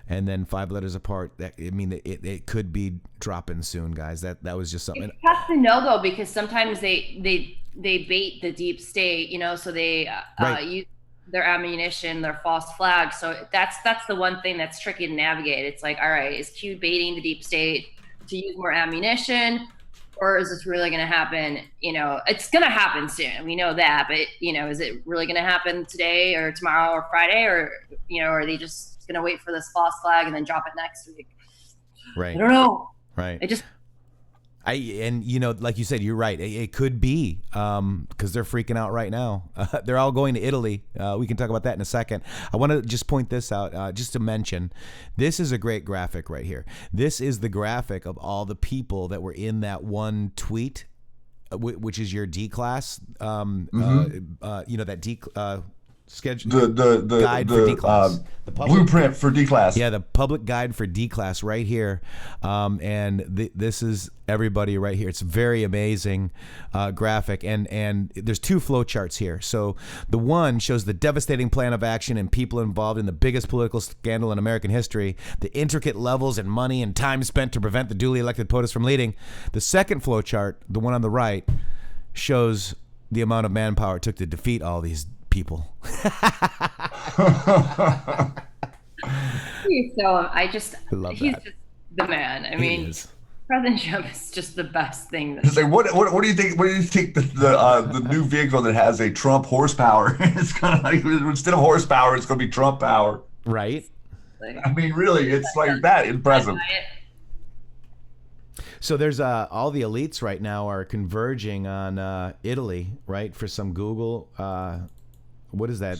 and then 5 letters apart. It could be dropping soon, guys. That was just something. It's tough to know though, because sometimes they bait the deep state, so they use their ammunition, their false flags. So that's the one thing that's tricky to navigate. It's like, all right, is Q baiting the deep state to use more ammunition, or is this really going to happen? You know, it's going to happen soon. We know that, but you know, is it really going to happen today or tomorrow or Friday, or you know, are they just going to wait for this false flag and then drop it next week? Right. I don't know. Right. And you know, like you said, you're right. It could be because they're freaking out right now. They're all going to Italy. We can talk about that in a second. I want to just point this out, just to mention, this is a great graphic right here. This is the graphic of all the people that were in that one tweet, which is your D class. You know, that D schedule, the guide for D class, the blueprint for D class. Yeah, the public guide for D class right here, and this is everybody right here. It's a very amazing graphic, and there's two flow charts here. So the one shows the devastating plan of action and people involved in the biggest political scandal in American history, the intricate levels and money and time spent to prevent the duly elected POTUS from leading. The second flow chart, the one on the right, shows the amount of manpower it took to defeat all these people. he's just the man. I mean, President Trump is just the best thing. It's like, what do you think? What do you think the new vehicle that has a Trump horsepower? It's kind of like, instead of horsepower, it's going to be Trump power, right? I mean, really, it's like that impressive. So there's all the elites right now are converging on Italy, right, for some Google. What is that?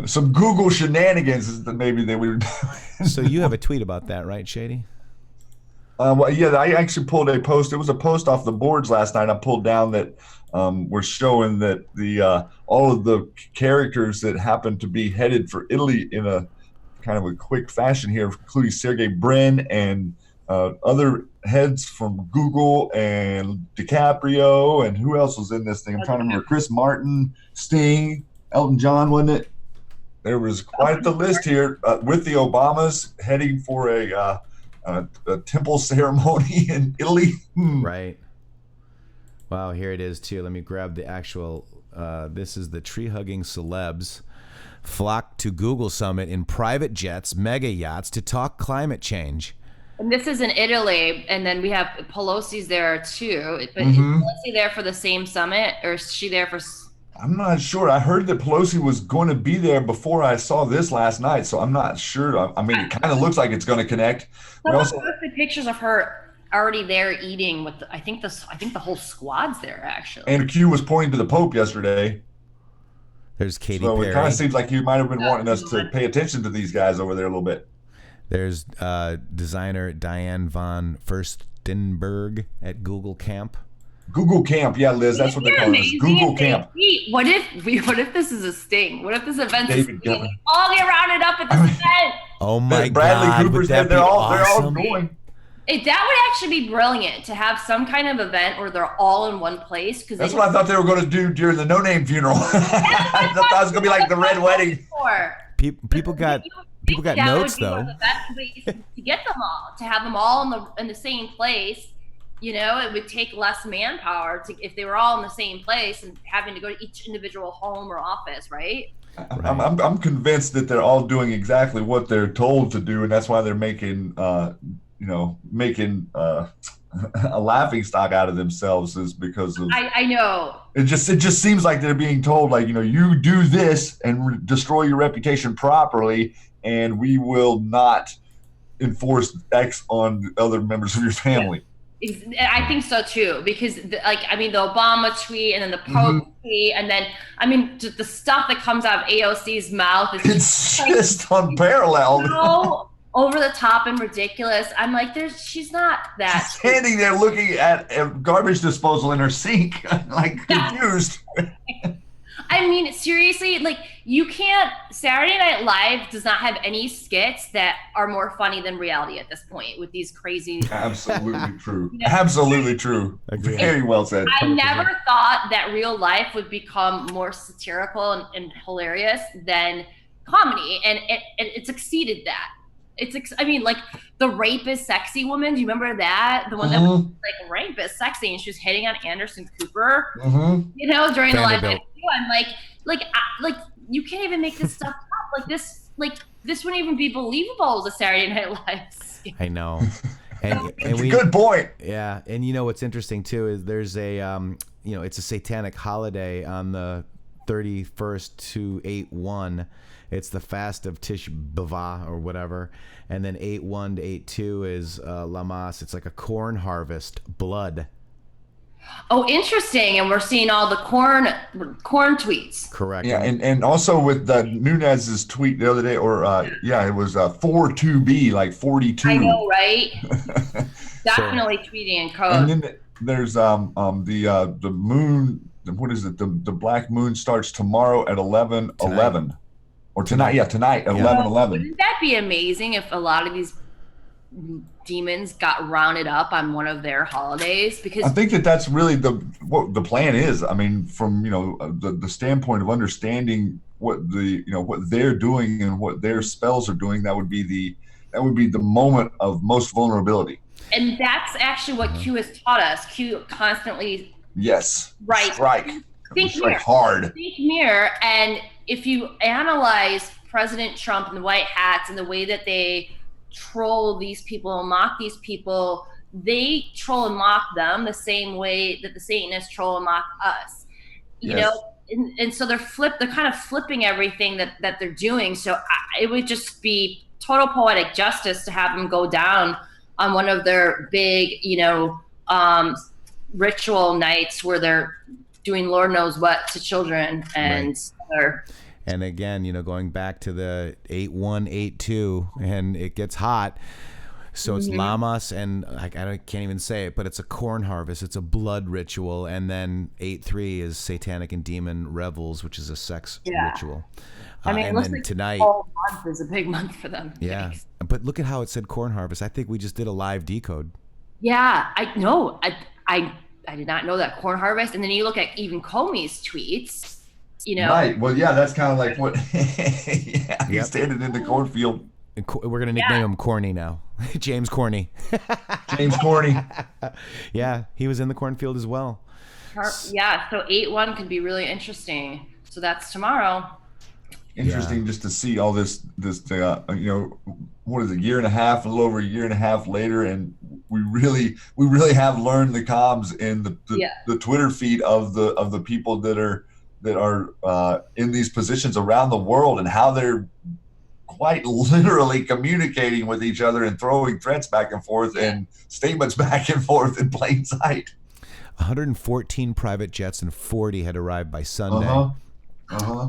Some Google shenanigans is that maybe they were doing. So you have a tweet about that, right, Shady? Well, yeah, I actually pulled a post. It was a post off the boards last night. I pulled down that we're showing that the all of the characters that happen to be headed for Italy in a kind of a quick fashion here, including Sergey Brin and other heads from Google and DiCaprio, and who else was in this thing? I'm trying to remember. Chris Martin, Sting, Elton John, wasn't it? There was quite the list here with the Obamas heading for a temple ceremony in Italy. Right. Wow, here it is too. Let me grab the actual. This is the tree-hugging celebs flock to Google Summit in private jets, mega yachts to talk climate change. And this is in Italy, and then we have Pelosi's there too. But is Pelosi there for the same summit, or is she there for? I'm not sure. I heard that Pelosi was going to be there before I saw this last night, so I'm not sure. I mean, it kind of looks like it's going to connect. Someone posted pictures of her already there eating with. I think the whole squad's there actually. And Q was pointing to the Pope yesterday. There's Katy Perry. So it kind of seems like he might have been wanting us to pay attention to these guys over there a little bit. There's designer Diane von Furstenberg at Google Camp. Google Camp, yeah, Liz, that's what they call it. Google Camp. What if this is a sting? What if this event's a sting? We all get rounded up at this event. Oh my Bradley God! Cooper's there. They're all going. That would actually be brilliant to have some kind of event where they're all in one place. Because that's what I thought they were going to do during the No Name funeral. I thought it was going to be like the Red Wedding. People got notes though. That would be one of the best ways to get them all, to have them all in the same place. You know, it would take less manpower if they were all in the same place and having to go to each individual home or office, right? I'm convinced that they're all doing exactly what they're told to do, and that's why they're making a laughing stock out of themselves, is because of. I know. It just seems like they're being told, like, you do this and destroy your reputation properly, and we will not enforce X on other members of your family. Yeah. I think so too, because the Obama tweet and then the Pope tweet, and then just the stuff that comes out of AOC's mouth is just unparalleled. So over the top and ridiculous. I'm like, she's not that. She's standing there looking at a garbage disposal in her sink, like confused. I mean, seriously, like you can't. Saturday Night Live does not have any skits that are more funny than reality at this point with these crazy. Absolutely true. Absolutely true. Very well said. I never thought that real life would become more satirical and hilarious than comedy, and it succeeded that. Like the Rape is Sexy woman. Do you remember that? The one that was like, Rape is Sexy, and she was hitting on Anderson Cooper. During the live video. I'm like you can't even make this stuff up. Like this wouldn't even be believable as a Saturday Night Live skit. I know. And good point. Yeah, and what's interesting too is there's a it's a satanic holiday on the 31st to 8/1. It's the fast of Tish B'Av or whatever, and then 8/1 to 8/2 is Lamas. It's like a corn harvest, blood. Oh, interesting. And we're seeing all the corn tweets. Correct. Yeah, and also with Nunez's tweet the other day, or it was 42B, like 42. I know, right? Definitely tweeting in code. And then there's the moon. What is it? The black moon starts tomorrow at 11:11, or tonight. Yeah, tonight at 11:11. Wouldn't that be amazing if a lot of these demons got rounded up on one of their holidays? Because I think that's really what the plan is. I mean, from the standpoint of understanding what what they're doing and what their spells are doing, that would be the moment of most vulnerability. And that's actually what Q has taught us. Q constantly strike mirror. Hard. Think mirror. And if you analyze President Trump and the white hats and the way that they troll these people and mock these people, they troll and mock them the same way that the Satanists troll and mock us. You know, and so they're kind of flipping everything that they're doing. So it would just be total poetic justice to have them go down on one of their big, ritual nights where they're doing Lord knows what to children. And And again, going back to the 8/1, 8/2, and it gets hot. So it's Lamas, and I can't even say it, but it's a corn harvest. It's a blood ritual. And then 8/3 is Satanic and Demon Revels, which is a sex ritual. I mean, and then tonight, the whole month is a big month for them. Yeah. But look at how it said corn harvest. I think we just did a live decode. Yeah, I know. I did not know that, corn harvest. And then you look at even Comey's tweets. Right. Well, yeah, that's kind of like what. He's standing in the cornfield. We're gonna nickname him Corny now. James Corny. James Corny. Yeah, he was in the cornfield as well. Yeah. So 8/1 could be really interesting. So that's tomorrow. Interesting just to see all this. What is it? A little over a year and a half later, and we really have learned the comms in the Twitter feed of the people that are in these positions around the world, and how they're quite literally communicating with each other and throwing threats back and forth and statements back and forth in plain sight. 114 private jets and 40 had arrived by Sunday.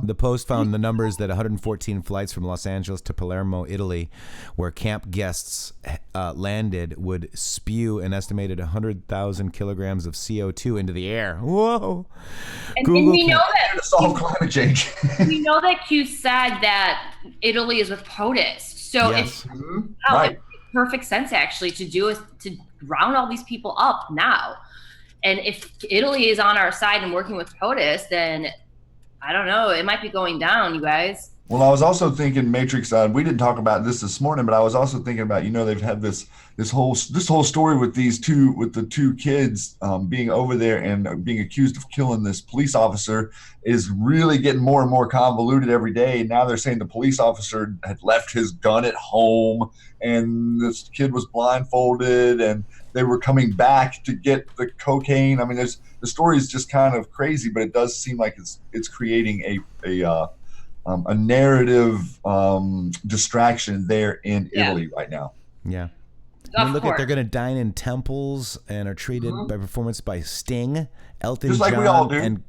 The Post found the numbers that 114 flights from Los Angeles to Palermo, Italy, where camp guests landed, would spew an estimated 100,000 kilograms of CO2 into the air. Whoa! And we know that to solve climate change. we know that Q said that Italy is with POTUS, so it makes perfect sense actually to round all these people up now. And if Italy is on our side and working with POTUS, then I don't know. It might be going down, you guys. Well, I was also thinking Matrixxx. We didn't talk about this morning, but I was also thinking about they've had this whole story with the two kids being over there and being accused of killing this police officer is really getting more and more convoluted every day. And now they're saying the police officer had left his gun at home, and this kid was blindfolded, and they were coming back to get the cocaine. I mean, the story is just kind of crazy, but it does seem like it's creating a narrative distraction there in Italy right now. Yeah. I mean, look at, they're going to dine in temples and are treated by performance by Sting, Elton just like John, we all do. And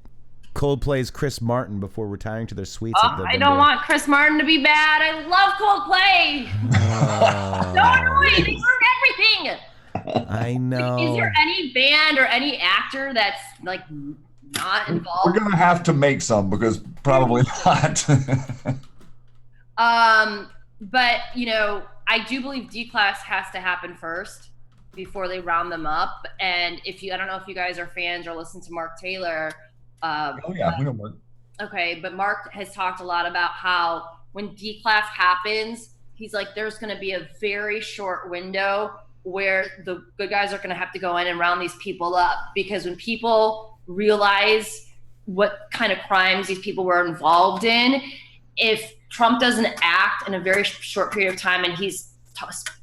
Coldplay's Chris Martin before retiring to their suites. I don't want Chris Martin to be bad. I love Coldplay. So annoying. They ruined everything. I know. Is there any band or any actor that's like not involved? We're gonna have to make some because probably not. But I do believe D-Class has to happen first before they round them up. And I don't know if you guys are fans or listen to Mark Taylor. Oh yeah, we know Mark. Okay, but Mark has talked a lot about how when D-Class happens, he's like, there's going to be a very short window where the good guys are going to have to go in and round these people up, because when people realize what kind of crimes these people were involved in, if Trump doesn't act in a very short period of time, and he's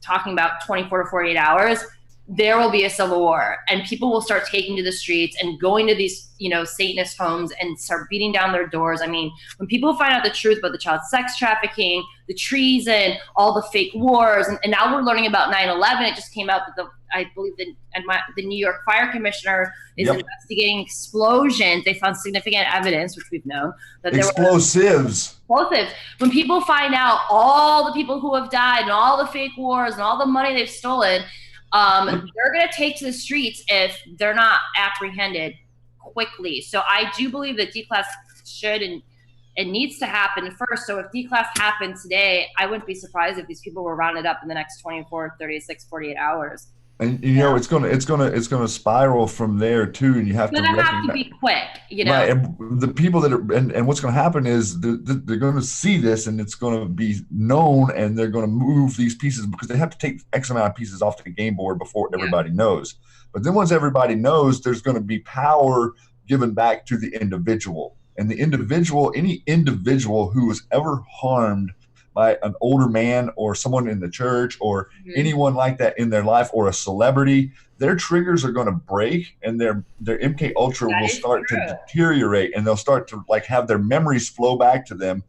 talking about 24 to 48 hours, there will be a civil war, and people will start taking to the streets and going to these, Satanist homes and start beating down their doors. I mean, when people find out the truth about the child sex trafficking, the treason, all the fake wars, and now we're learning about 9/11. It just came out that I believe the New York Fire Commissioner is investigating explosions. They found significant evidence, which we've known, that there were explosives. When people find out all the people who have died and all the fake wars and all the money they've stolen, they're going to take to the streets if they're not apprehended quickly. So I do believe that D-class should and needs to happen first. So if D-class happened today, I wouldn't be surprised if these people were rounded up in the next 24, 36, 48 hours. And it's gonna spiral from there too, and you have to be quick, Right, and the people that are and what's going to happen is they're going to see this, and it's going to be known, and they're going to move these pieces because they have to take X amount of pieces off the game board before everybody knows. But then once everybody knows, there's going to be power given back to the individual, and any individual who was ever harmed by an older man or someone in the church or anyone like that in their life, or a celebrity, their triggers are going to break, and their MK Ultra will start to deteriorate, and they'll start to have their memories flow back to them,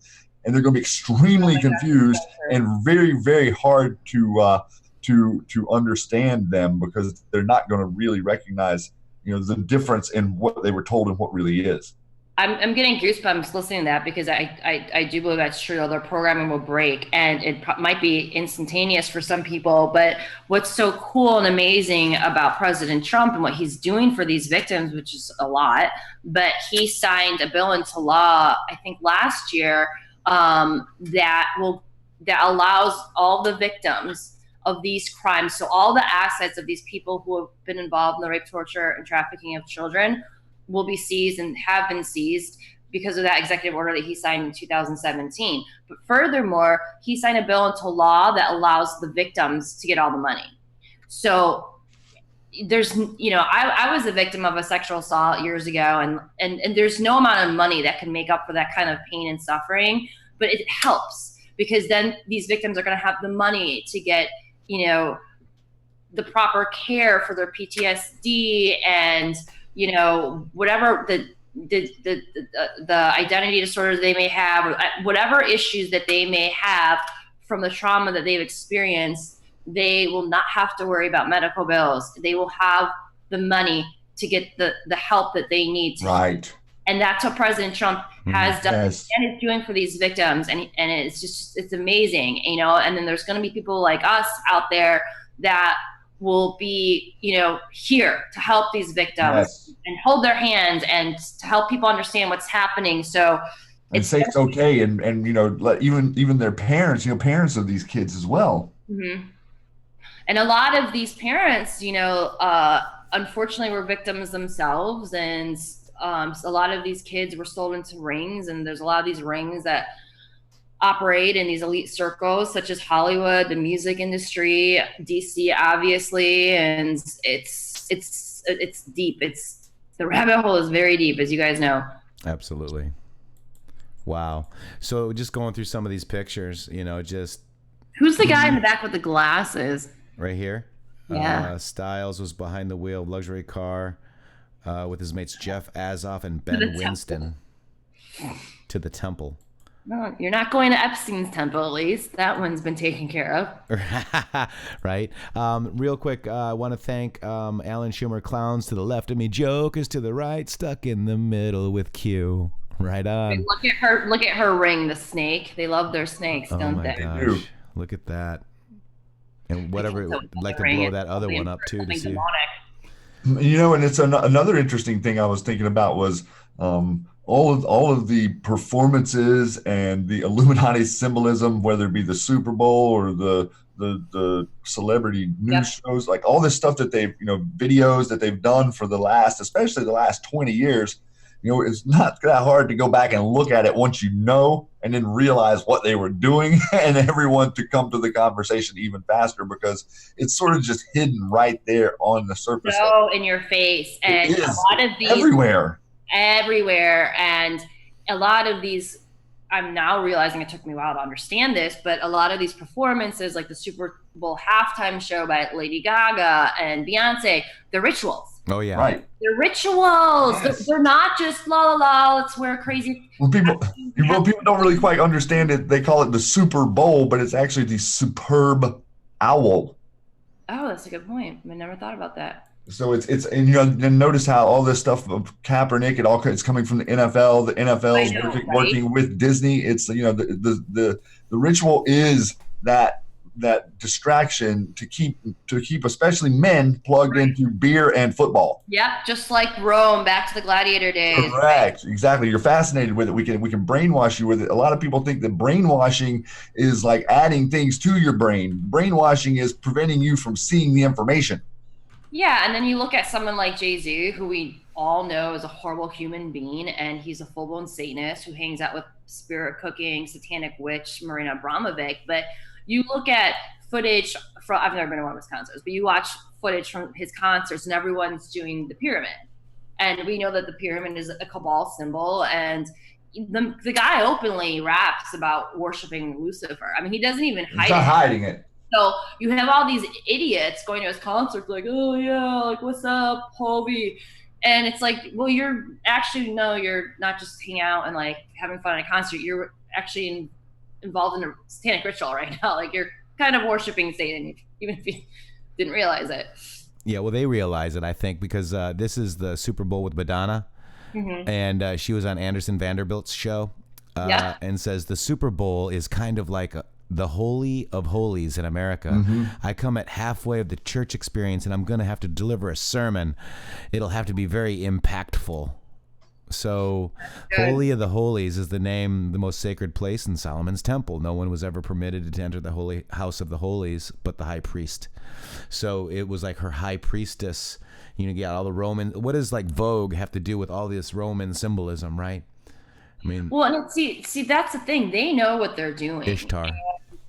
and they're going to be extremely confused and very, very hard to understand them, because they're not going to really recognize the difference in what they were told and what really is. I'm getting goosebumps listening to that, because I do believe that's true. Their programming will break, and it might be instantaneous for some people. But what's so cool and amazing about President Trump and what he's doing for these victims, which is a lot, but he signed a bill into law, I think last year, that allows all the victims of these crimes, so all the assets of these people who have been involved in the rape, torture, and trafficking of children, will be seized and have been seized because of that executive order that he signed in 2017. But furthermore, he signed a bill into law that allows the victims to get all the money. So there's, I was a victim of a sexual assault years ago, and there's no amount of money that can make up for that kind of pain and suffering, but it helps, because then these victims are going to have the money to get, the proper care for their PTSD and, whatever the identity disorders they may have, or whatever issues that they may have from the trauma that they've experienced, they will not have to worry about medical bills. They will have the money to get the help that they need. Right. And that's what President Trump has done and is doing for these victims. And it's amazing, and then there's going to be people like us out there that will be, here to help these victims and hold their hands and to help people understand what's happening. So and say it's okay, and let even their parents, parents of these kids as well. Mm-hmm. And a lot of these parents, unfortunately were victims themselves, and a lot of these kids were sold into rings, and there's a lot of these rings that operate in these elite circles, such as Hollywood, the music industry, DC, obviously, and it's deep. The rabbit hole is very deep, as you guys know. Absolutely. Wow. So just going through some of these pictures, who's the guy in the back with the glasses? Right here. Yeah. Styles was behind the wheel of luxury car with his mates Jeff Azoff and Ben Winston to the temple. No, you're not going to Epstein's temple, at least. That one's been taken care of. Right. Real quick, I want to thank Alan Schumer, clowns to the left of me, jokers to the right, stuck in the middle with Q. Right on. Look at her ring, the snake. They love their snakes, don't they? Gosh. Look at that. And whatever, I'd like to blow that other one up too to see. And it's another interesting thing I was thinking about was all of the performances and the Illuminati symbolism, whether it be the Super Bowl or the celebrity news shows, like all this stuff that they've, videos that they've done for especially the last 20 years, it's not that hard to go back and look at it once and then realize what they were doing, and everyone to come to the conversation even faster, because it's sort of just hidden right there on the surface. So in your face, and a lot of these everywhere, and a lot of these I'm now realizing it took me a while to understand this, but a lot of these performances, like the Super Bowl halftime show by Lady Gaga and Beyonce, they're rituals. Oh yeah, right. They're rituals. Yes. They're not just la la la. Let's wear crazy. Well, people don't really quite understand it. They call it the Super Bowl, but it's actually the superb owl. Oh, that's a good point. I never thought about that. So it's and and notice how all this stuff of Kaepernick, it's coming from the NFL. The NFL is working with Disney. It's the ritual is that distraction to keep especially men plugged into beer and football. Yep, just like Rome, back to the gladiator days. Correct, exactly. You're fascinated with it. We can brainwash you with it. A lot of people think that brainwashing is like adding things to your brain. Brainwashing is preventing you from seeing the information. Yeah, and then you look at someone like Jay-Z, who we all know is a horrible human being, and he's a full-blown Satanist who hangs out with spirit cooking, satanic witch Marina Abramovic. But you look at footage from, I've never been to one of his concerts, but you watch footage from his concerts and everyone's doing the pyramid. And we know that the pyramid is a cabal symbol, and the guy openly raps about worshiping Lucifer. I mean, he doesn't even hide it. He's not hiding it. So you have all these idiots going to his concerts like, oh yeah, like what's up, Hobie? And it's like, well, you're not just hanging out and like having fun at a concert. You're actually involved in a satanic ritual right now. Like you're kind of worshiping Satan, even if you didn't realize it. Yeah, well, they realize it, I think, because this is the Super Bowl with Madonna, and she was on Anderson Vanderbilt's show, and says the Super Bowl is kind of like the holy of holies in America. I come at halfway of the church experience, and I'm going to have to deliver a sermon. It'll have to be very impactful. So Holy of the Holies is the most sacred place in Solomon's temple. No one was ever permitted to enter the holy house of the holies but the high priest. So it was like her high priestess. You got all the Roman. What does like Vogue have to do with all this Roman symbolism, right? I mean, well, and see, that's the thing. They know what they're doing. Ishtar.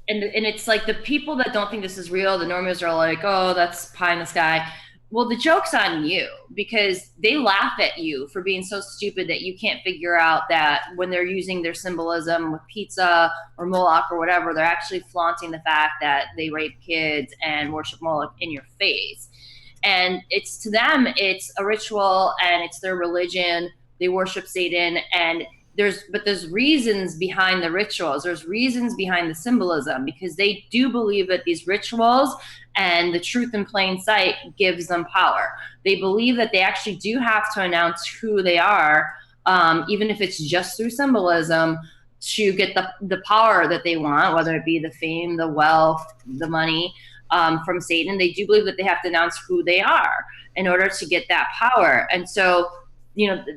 And it's like the people that don't think this is real, the normies are like, oh, that's pie in the sky. Well, the joke's on you, because they laugh at you for being so stupid that you can't figure out that when they're using their symbolism with pizza or Moloch or whatever, they're actually flaunting the fact that they rape kids and worship Moloch in your face. And it's, to them, it's a ritual and it's their religion. They worship Satan, and there's reasons behind the rituals. There's reasons behind the symbolism, because they do believe that these rituals and the truth in plain sight gives them power. They believe that they actually do have to announce who they are, even if it's just through symbolism, to get the power that they want, whether it be the fame, the wealth, the money from Satan. They do believe that they have to announce who they are in order to get that power. And so,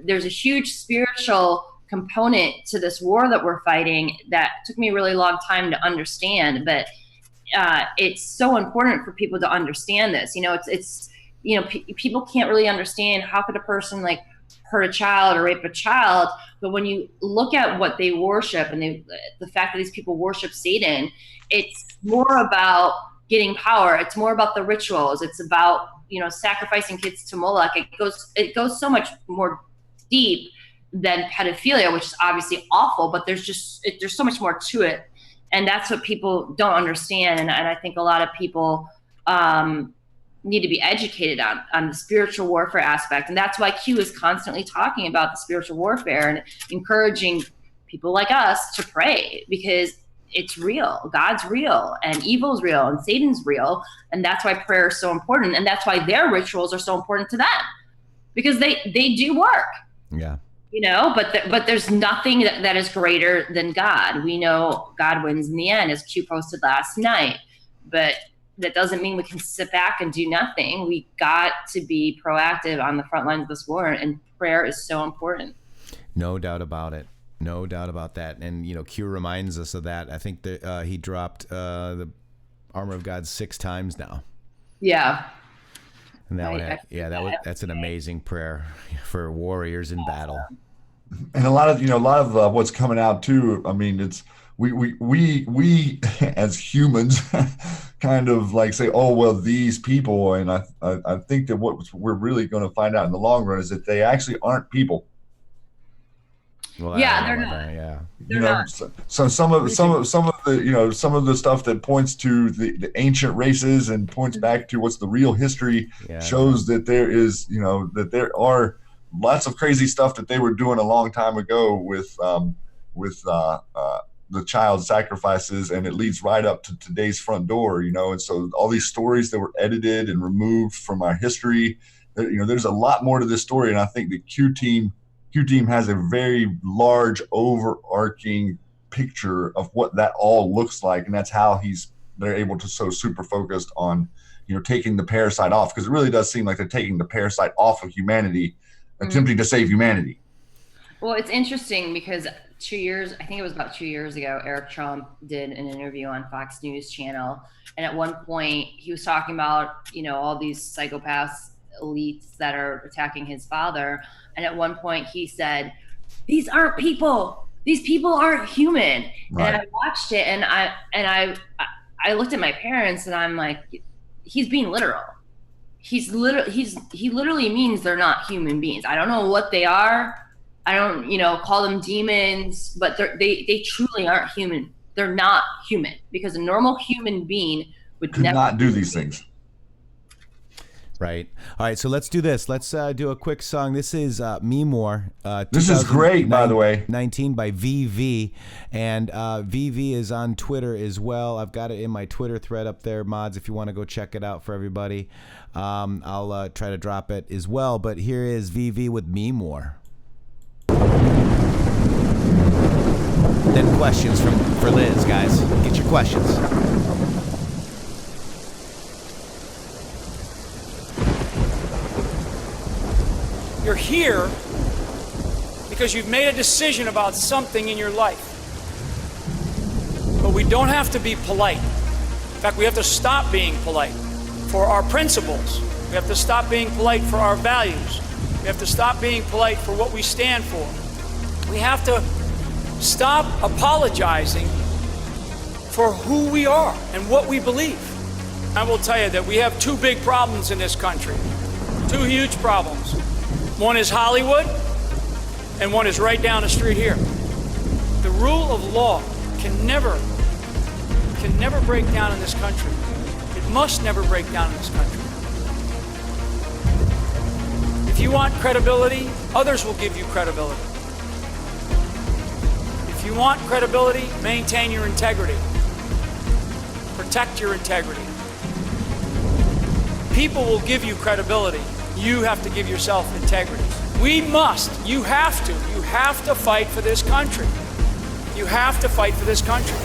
there's a huge spiritual component to this war that we're fighting that took me a really long time to understand, but it's so important for people to understand this. People can't really understand how could a person like hurt a child or rape a child, but when you look at what they worship and the fact that these people worship Satan, it's more about getting power. It's more about the rituals. It's about sacrificing kids to Moloch. It goes so much more deep than pedophilia, which is obviously awful, but there's so much more to it. And that's what people don't understand. And I think a lot of people need to be educated on the spiritual warfare aspect. And that's why Q is constantly talking about the spiritual warfare and encouraging people like us to pray, because it's real. God's real, and evil's real, and Satan's real. And that's why prayer is so important. And that's why their rituals are so important to them, because they do work. Yeah. But there's nothing that is greater than God. We know God wins in the end, as Q posted last night. But that doesn't mean we can sit back and do nothing. We got to be proactive on the front lines of this war, and prayer is so important. No doubt about it. No doubt about that. And, Q reminds us of that. I think that he dropped the armor of God 6 times now. Yeah. And that's an amazing prayer for warriors in battle. And a lot of what's coming out too. I mean, it's we as humans kind of like say, oh well, these people, and I think that what we're really going to find out in the long run is that they actually aren't people. Well, Yeah, they're not. Yeah. You know, so some of the stuff that points to the ancient races and points back to what's the real history shows that there is, that there are lots of crazy stuff that they were doing a long time ago with the child sacrifices, and it leads right up to today's front door, and so all these stories that were edited and removed from our history, there's a lot more to this story, and I think the Q team has a very large overarching picture of what that all looks like, and that's how they're able to so super focused on taking the parasite off, because it really does seem like they're taking the parasite off of humanity, attempting to save humanity. Well, it's interesting because I think it was about 2 years ago, Eric Trump did an interview on Fox News Channel, and at one point he was talking about all these psychopaths, elites that are attacking his father, and at one point he said, "These aren't people. These people aren't human." Right. And I watched it, and I looked at my parents, and I'm like, he's being literal. He literally means they're not human beings. I don't know what they are. I don't, call them demons, but they truly aren't human. They're not human, because a normal human being could never not do these things. Right. All right. So let's do this. Let's do a quick song. This is Me More. This is great, by the way. 19 by VV. And VV is on Twitter as well. I've got it in my Twitter thread up there, mods, if you want to go check it out for everybody. I'll try to drop it as well. But here is VV with Me More. Then questions for Liz, guys. Get your questions. You're here because you've made a decision about something in your life. But we don't have to be polite. In fact, we have to stop being polite for our principles. We have to stop being polite for our values. We have to stop being polite for what we stand for. We have to stop apologizing for who we are and what we believe. I will tell you that we have two big problems in this country. Two huge problems. One is Hollywood, and one is right down the street here. The rule of law can never break down in this country. It must never break down in this country. If you want credibility, others will give you credibility. If you want credibility, maintain your integrity. Protect your integrity. People will give you credibility. You have to give yourself integrity. You have to fight for this country. You have to fight for this country.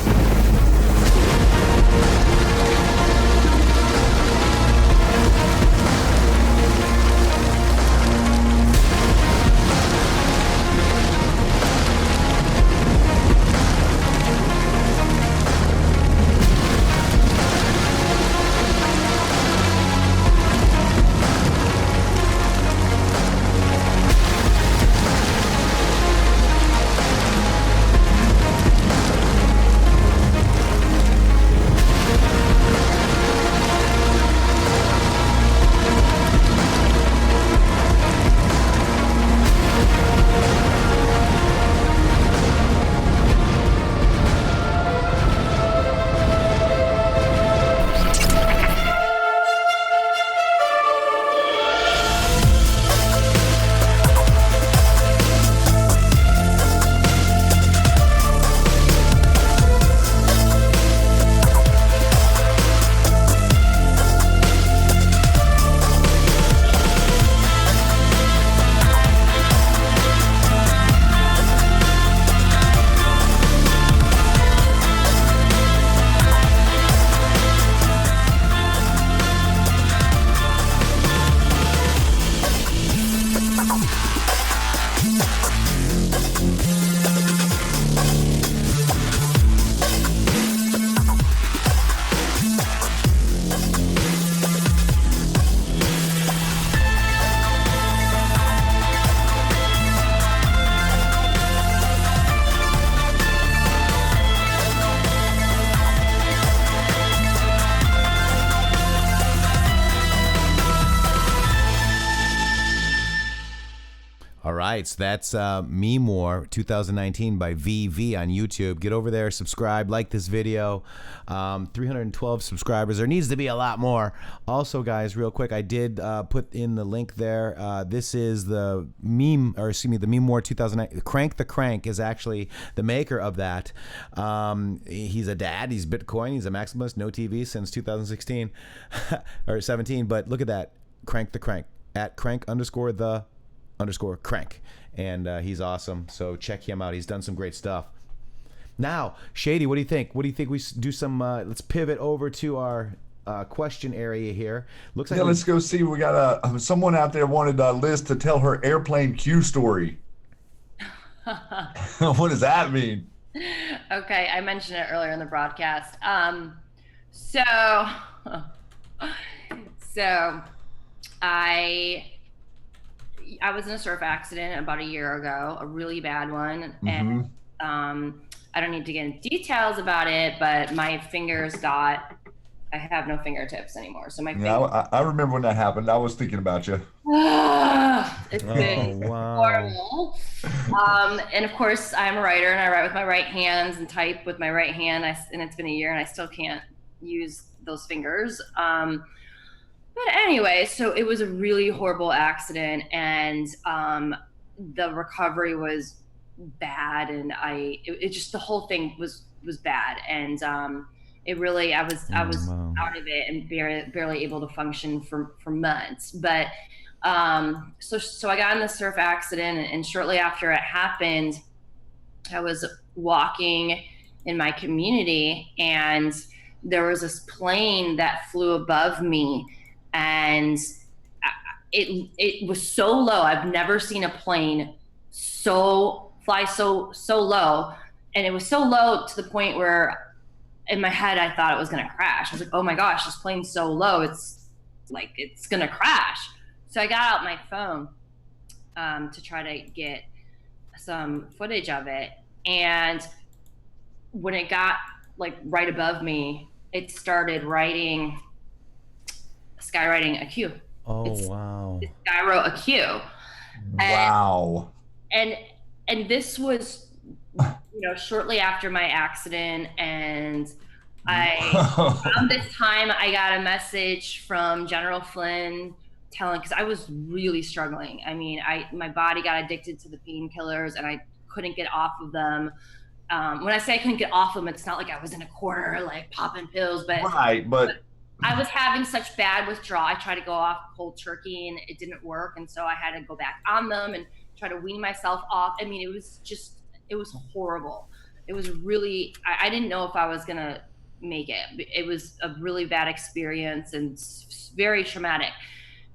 right, so that's Me More 2019 by VV on YouTube. Get over there, subscribe, like this video. 312 subscribers. There needs to be a lot more. Also, guys, real quick, I did put in the link there. This is the meme, or excuse me, the Me More 2019. Crank the Crank is actually the maker of that. He's a dad. He's Bitcoin. He's a maximalist. No TV since 2016 or 17. But look at that. Crank the Crank at crank_the_crank, and he's awesome. So check him out. He's done some great stuff. Now, Shady, what do you think? What do you think we do some? Let's pivot over to our question area here. Looks like let's go see. We got someone out there wanted Liz to tell her airplane Q story. What does that mean? Okay, I mentioned it earlier in the broadcast. So I was in a surf accident about a year ago, a really bad one, and I don't need to get into details about it, but my fingers I have no fingertips anymore. So my fingers, I remember when that happened. I was thinking about you. It's been horrible. And of course, I'm a writer, and I write with my right hands and type with my right hand. And it's been a year, and I still can't use those fingers. But anyway, so it was a really horrible accident, and the recovery was bad, and it just, the whole thing was bad, and it really, I was out of it and barely able to function for months. But so I got in the surf accident, and shortly after it happened, I was walking in my community, and there was this plane that flew above me, and it was so low. I've never seen a plane fly so low, and it was so low to the point where in my head I thought it was going to crash. I was like, oh my gosh, this plane's so low, it's like it's going to crash. So I got out my phone to try to get some footage of it, and when it got like right above me, it started skywriting a Q. Wow. This guy wrote a Q. Wow. And this was, shortly after my accident, and around this time I got a message from General Flynn because I was really struggling. I mean, my body got addicted to the painkillers, and I couldn't get off of them. When I say I couldn't get off of them, it's not like I was in a corner like popping pills, but I was having such bad withdrawal. I tried to go off cold turkey, and it didn't work, and so I had to go back on them and try to wean myself off. I mean, it was horrible. It was really, I didn't know if I was gonna make it. It was a really bad experience and very traumatic.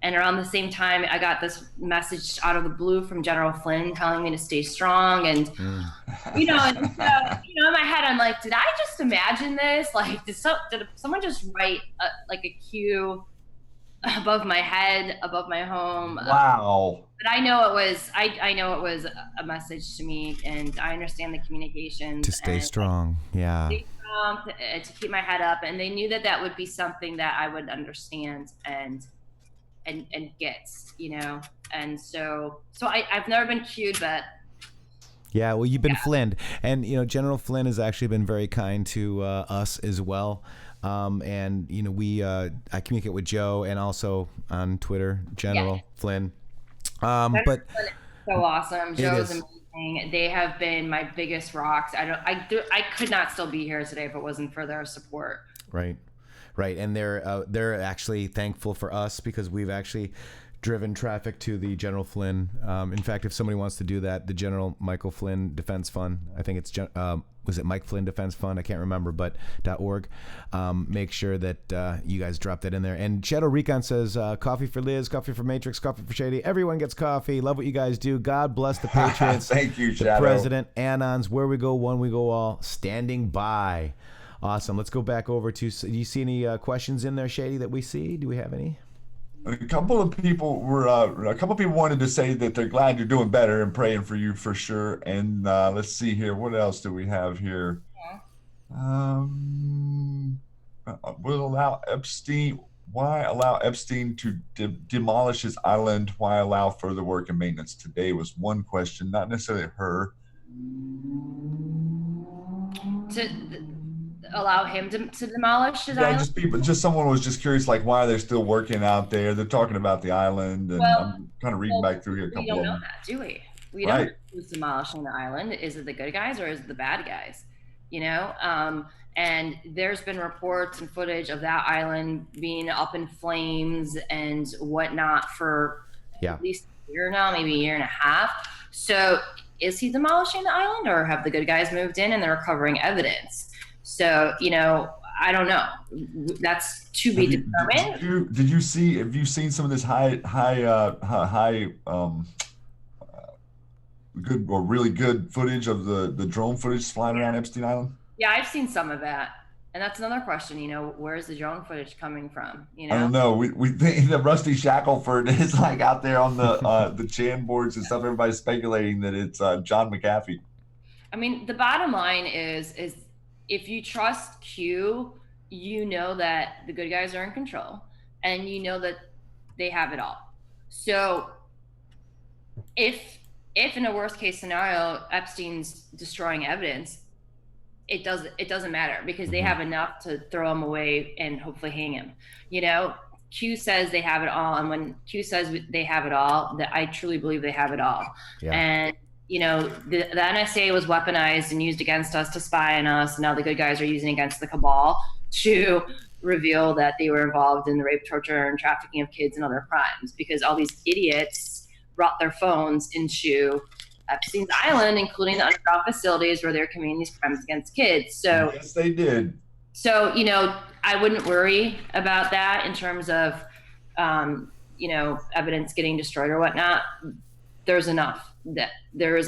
And around the same time, I got this message out of the blue from General Flynn telling me to stay strong. And, in my head, I'm like, did I just imagine this? Like, did someone just write like a Q above my head, above my home? Wow. But I know it was, I know it was a message to me, and I understand the communications. To stay strong, yeah. Stay strong, to keep my head up. And they knew that would be something that I would understand and get, and so I've never been cued, but yeah, well, you've been Flynned, and General Flynn has actually been very kind to us as well, and I communicate with Joe and also on Twitter, General Flynn. But Flynn is so awesome. Joe's amazing. They have been my biggest rocks. I could not still be here today if it wasn't for their support. Right, and they're actually thankful for us because we've actually driven traffic to the General Flynn. In fact, if somebody wants to do that, the General Michael Flynn Defense Fund, I think it's was it Mike Flynn Defense Fund? I can't remember, but .org. Make sure that you guys drop that in there. And Shadow Recon says, coffee for Liz, coffee for Matrixxx, coffee for Shady. Everyone gets coffee. Love what you guys do. God bless the Patriots. Thank you, Shadow. The President, Anons, where we go, one we go all, standing by. Awesome. Let's go back over to. Do you see any questions in there, Shady, that we see? Do we have any? A couple of people wanted to say that they're glad you're doing better and praying for you for sure. And let's see here. What else do we have here? Will allow Epstein. why allow Epstein to demolish his island? Why allow further work and maintenance? Today was one question, not necessarily her. To allow him to demolish his island? Just someone was just curious, like, why are they still working out there? They're talking about the island, and I'm kind of reading back through here a couple We don't of know them. that, do we? We don't know who's demolishing the island. Is it the good guys or is it the bad guys? You know, and there's been reports and footage of that island being up in flames and whatnot for at least a year now, maybe a year and a half. So is he demolishing the island, or have the good guys moved in and they're recovering evidence? So, you know, I don't know. That's to be determined. Have you seen some of this good or really good footage of the drone footage flying around Epstein Island? Yeah, I've seen some of that. And that's another question, you know, where's the drone footage coming from? You know, I don't know. We think that Rusty Shackelford is like out there on the Chan boards and stuff. Everybody's speculating that it's John McAfee. I mean, the bottom line is if you trust Q, you know that the good guys are in control and you know that they have it all. So if in a worst case scenario, Epstein's destroying evidence, it doesn't matter because they have enough to throw him away and hopefully hang him. You know, Q says they have it all. And when Q says they have it all, that I truly believe they have it all. Yeah. And, you know, the NSA was weaponized and used against us to spy on us. Now the good guys are using against the cabal to reveal that they were involved in the rape, torture, and trafficking of kids and other crimes because all these idiots brought their phones into Epstein's Island, including the underground facilities where they're committing these crimes against kids. So yes, they did. So, you know, I wouldn't worry about that in terms of, you know, evidence getting destroyed or whatnot. There is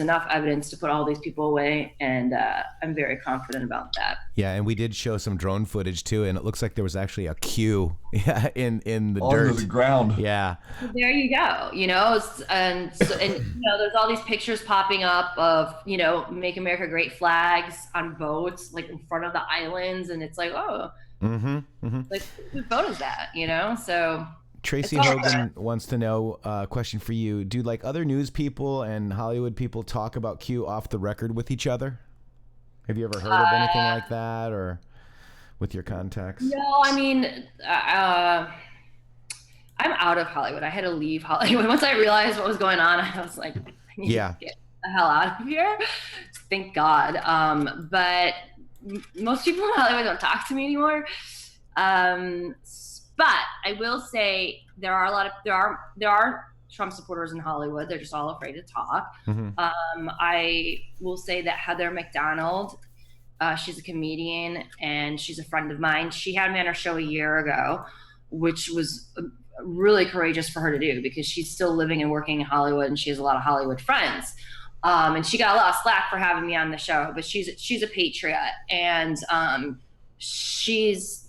enough evidence to put all these people away, and I'm very confident about that. Yeah, and we did show some drone footage too, and it looks like there was actually a queue in the dirt. Under the ground. Yeah. There you go. You know, and you know, there's all these pictures popping up of, you know, Make America Great flags on boats, like in front of the islands, and it's like, oh, like who photos that? You know, so. Tracy Hogan wants to know, question for you. Do like other news people and Hollywood people talk about Q off the record with each other? Have you ever heard of anything like that or with your contacts? No, I mean, I'm out of Hollywood. I had to leave Hollywood. Once I realized what was going on, I was like, I need to get the hell out of here. Thank God. But most people in Hollywood don't talk to me anymore. But I will say there are Trump supporters in Hollywood. They're just all afraid to talk. I will say that Heather McDonald, she's a comedian and she's a friend of mine. She had me on her show a year ago, which was really courageous for her to do because she's still living and working in Hollywood and she has a lot of Hollywood friends. And she got a lot of slack for having me on the show, but she's a patriot and she's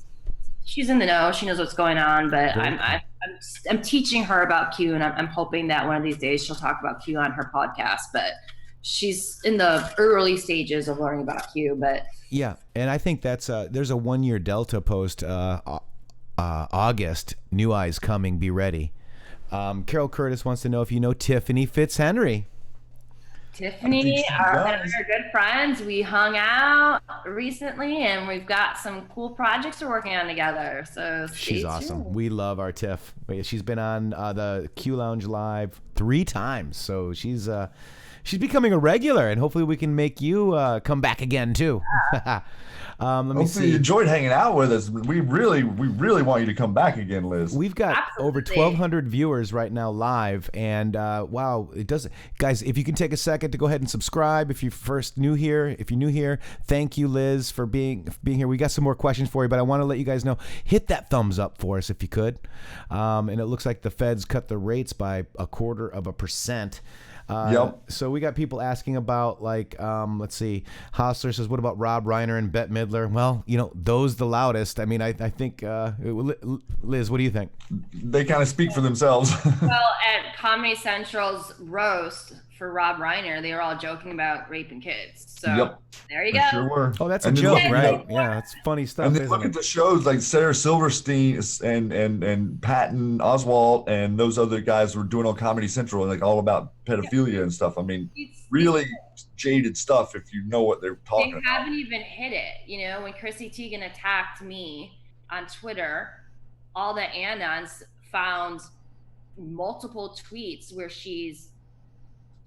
in the know. She knows what's going on, but I'm teaching her about Q, and I'm hoping that one of these days she'll talk about Q on her podcast. But she's in the early stages of learning about Q. But yeah, and I think that's there's a 1 year Delta post, August. New eyes coming. Be ready. Carol Curtis wants to know if you know Tiffany Fitzhenry. Tiffany, we're good friends. We hung out recently, and we've got some cool projects we're working on together. So she's awesome. We love our Tiff. She's been on the Q Lounge Live 3 times, so she's becoming a regular, and hopefully we can make you come back again too. Yeah. Hopefully you enjoyed hanging out with us. We really want you to come back again, Liz. We've got over 1,200 viewers right now live, and wow, it does. Guys, if you can take a second to go ahead and subscribe if you're new here, thank you, Liz, for being here. We got some more questions for you, but I want to let you guys know, hit that thumbs up for us if you could. And it looks like the feds cut the rates by 0.25%. So we got people asking about, like, let's see. Hostler says, what about Rob Reiner and Bette Midler? Well, you know, those the loudest. I mean, I think, Liz, what do you think? They kind of speak for themselves. Well, at Comedy Central's roast for Rob Reiner, they were all joking about raping kids. So Yep. there you They go. sure were. Oh, that's a And then joke, look, right? Yeah, it's funny stuff. And then isn't look it? at the shows like Sarah Silverstein and Patton Oswalt and those other guys were doing on Comedy Central, like all about pedophilia and stuff. I mean, really jaded stuff if you know what they're talking about. They haven't even hit it. You know, when Chrissy Teigen attacked me on Twitter, all the Anons found multiple tweets where she's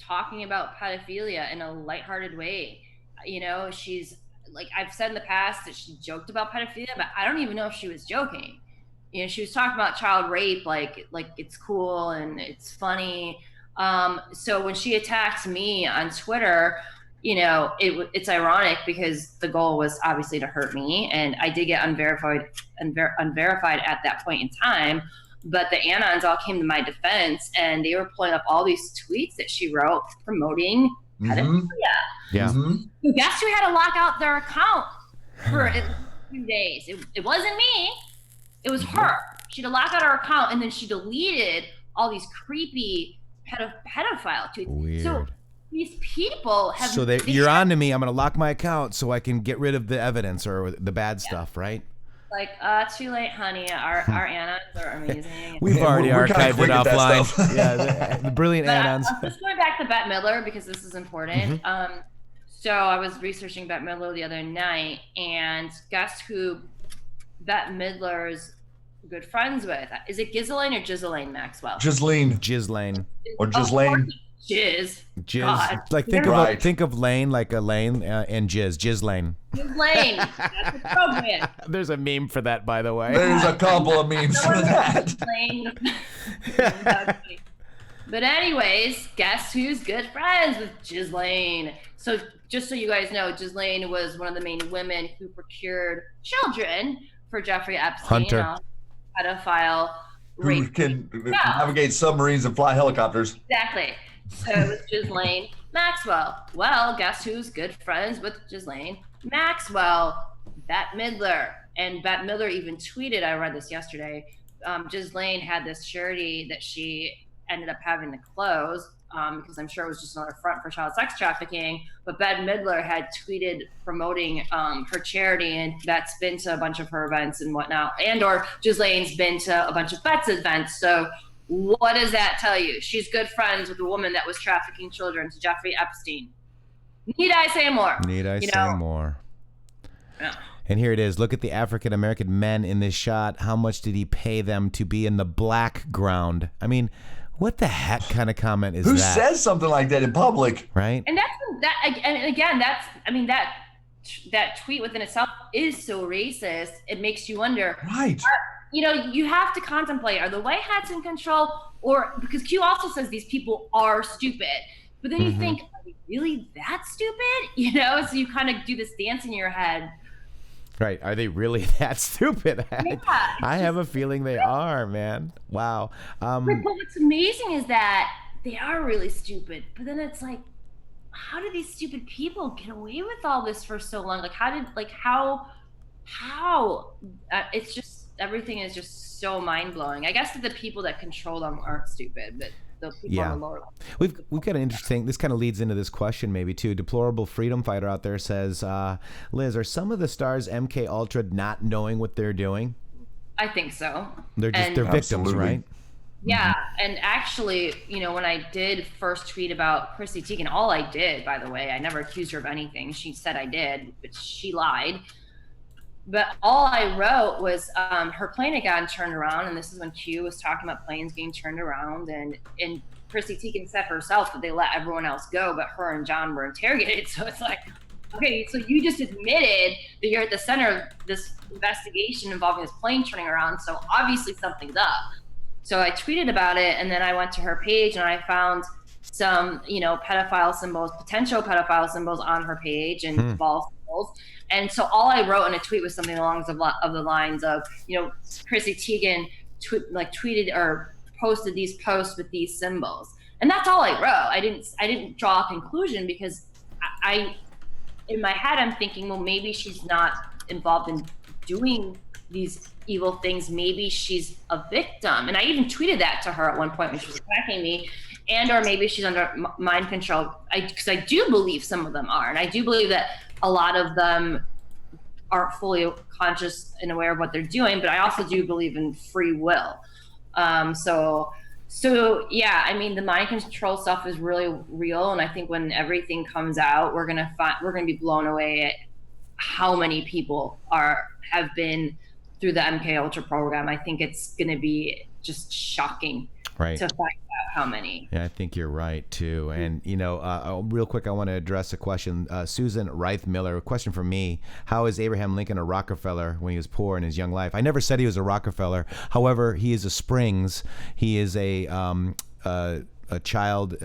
talking about pedophilia in a lighthearted way. You know, she's like, I've said in the past that she joked about pedophilia, but I don't even know if she was joking. You know, she was talking about child rape, like it's cool and it's funny. So when she attacked me on Twitter, you know, it's ironic because the goal was obviously to hurt me, and I did get unverified at that point in time. But the Anons all came to my defense, and they were pulling up all these tweets that she wrote promoting pedophilia. Yeah. So guess who had to lock out their account for at least 2 days? It wasn't me. It was her. She had to lock out her account, and then she deleted all these creepy pedophile tweets. Weird. So these people have. So you're on to me. I'm going to lock my account so I can get rid of the evidence or the bad stuff, right? Like, too late, honey. Our Anons are amazing. We've already we're archived it offline. Yeah, the brilliant Anons. Just going back to Bette Midler because this is important. So I was researching Bette Midler the other night, and guess who Bette Midler's good friends with? Is it Ghislaine or Ghislaine Maxwell? Ghislaine. Or Ghislaine. Jizz. God. Like think of Lane like a lane and Jizz. Ghislaine. Ghislaine. That's appropriate. There's a meme for that, by the way. There's a couple of memes for that. But anyways, guess who's good friends with Ghislaine? So just so you guys know, Ghislaine was one of the main women who procured children for Jeffrey Epstein, Hunter. A pedophile. Who can navigate submarines and fly helicopters. Exactly. So it was Ghislaine Maxwell. Well, guess who's good friends with Ghislaine Maxwell? Bette Midler. And Bette Midler even tweeted, I read this yesterday, Ghislaine had this charity that she ended up having to close because I'm sure it was just another front for child sex trafficking. But Bette Midler had tweeted promoting her charity, and Bette's been to a bunch of her events and whatnot, or Ghislaine's been to a bunch of Bette's events. So what does that tell you? She's good friends with the woman that was trafficking children to Jeffrey Epstein. Need I say more? Need I say more? Yeah. And here it is. Look at the African-American men in this shot. How much did he pay them to be in the background? I mean, what the heck kind of comment is Who that? Who says something like that in public? Right? And that tweet within itself is so racist. It makes you wonder. Right. You have to contemplate, are the white hats in control? Or because Q also says these people are stupid. But then you think, are they really that stupid? So you kind of do this dance in your head. Right. Are they really that stupid? I have a feeling they are, man. Wow. But what's amazing is that they are really stupid. But then it's like, how did these stupid people get away with all this for so long? How? It's just, everything is just so mind-blowing. I guess that the people that control them aren't stupid, but the people on the lower level. We've got an interesting, this kind of leads into this question maybe too. Deplorable Freedom Fighter out there says, Liz, are some of the stars MK Ultra not knowing what they're doing? I think so. They're victims, Absolutely. right? Yeah, and actually, when I did first tweet about Chrissy Teigen, all I did, by the way, I never accused her of anything. She said I did, but she lied. But all I wrote was her plane had gotten turned around, and this is when Q was talking about planes getting turned around, and Chrissy Teigen said herself that they let everyone else go, but her and John were interrogated. So it's like, okay, so you just admitted that you're at the center of this investigation involving this plane turning around, so obviously something's up. So I tweeted about it, and then I went to her page, and I found some, pedophile symbols, potential pedophile symbols on her page, and ball symbols. And so all I wrote in a tweet was something along the lines of, Chrissy Teigen tweeted or posted these posts with these symbols, and that's all I wrote. I didn't draw a conclusion because I in my head I'm thinking, well, maybe she's not involved in doing these evil things. Maybe she's a victim. And I even tweeted that to her at one point when she was attacking me. and or maybe she's under mind control. Because I do believe some of them are, and I do believe that a lot of them aren't fully conscious and aware of what they're doing. But I also do believe in free will. So yeah, I mean, the mind control stuff is really real, and I think when everything comes out, we're gonna be blown away at how many people have been through the MK Ultra program. I think it's gonna be just shocking to find out how many. Yeah, I think you're right too. And real quick, I want to address a question. Susan Reith Miller, a question for me: how is Abraham Lincoln a Rockefeller when he was poor in his young life? I never said he was a Rockefeller. However, he is a Springs. He is a child.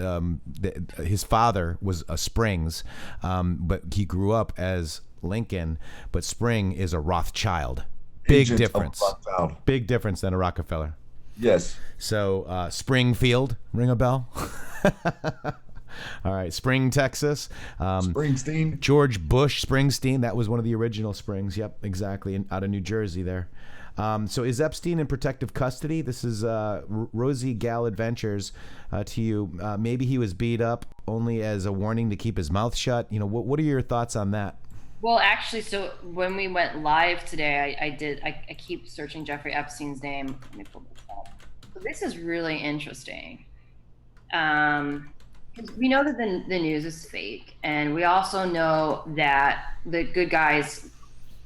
His father was a Springs, but he grew up as Lincoln. But Spring is a Rothschild. Big difference. Big difference than a Rockefeller. Yes. So Springfield, ring a bell? All right, Spring, Texas. Springsteen. George Bush Springsteen. That was one of the original Springs. Yep, exactly. Out of New Jersey there. So is Epstein in protective custody? This is Rosie Gal Adventures to you. Maybe he was beat up only as a warning to keep his mouth shut. What are your thoughts on that? Well, actually, so when we went live today, I keep searching Jeffrey Epstein's name. Let me pull this up. So this is really interesting. 'Cause we know that the news is fake, and we also know that the good guys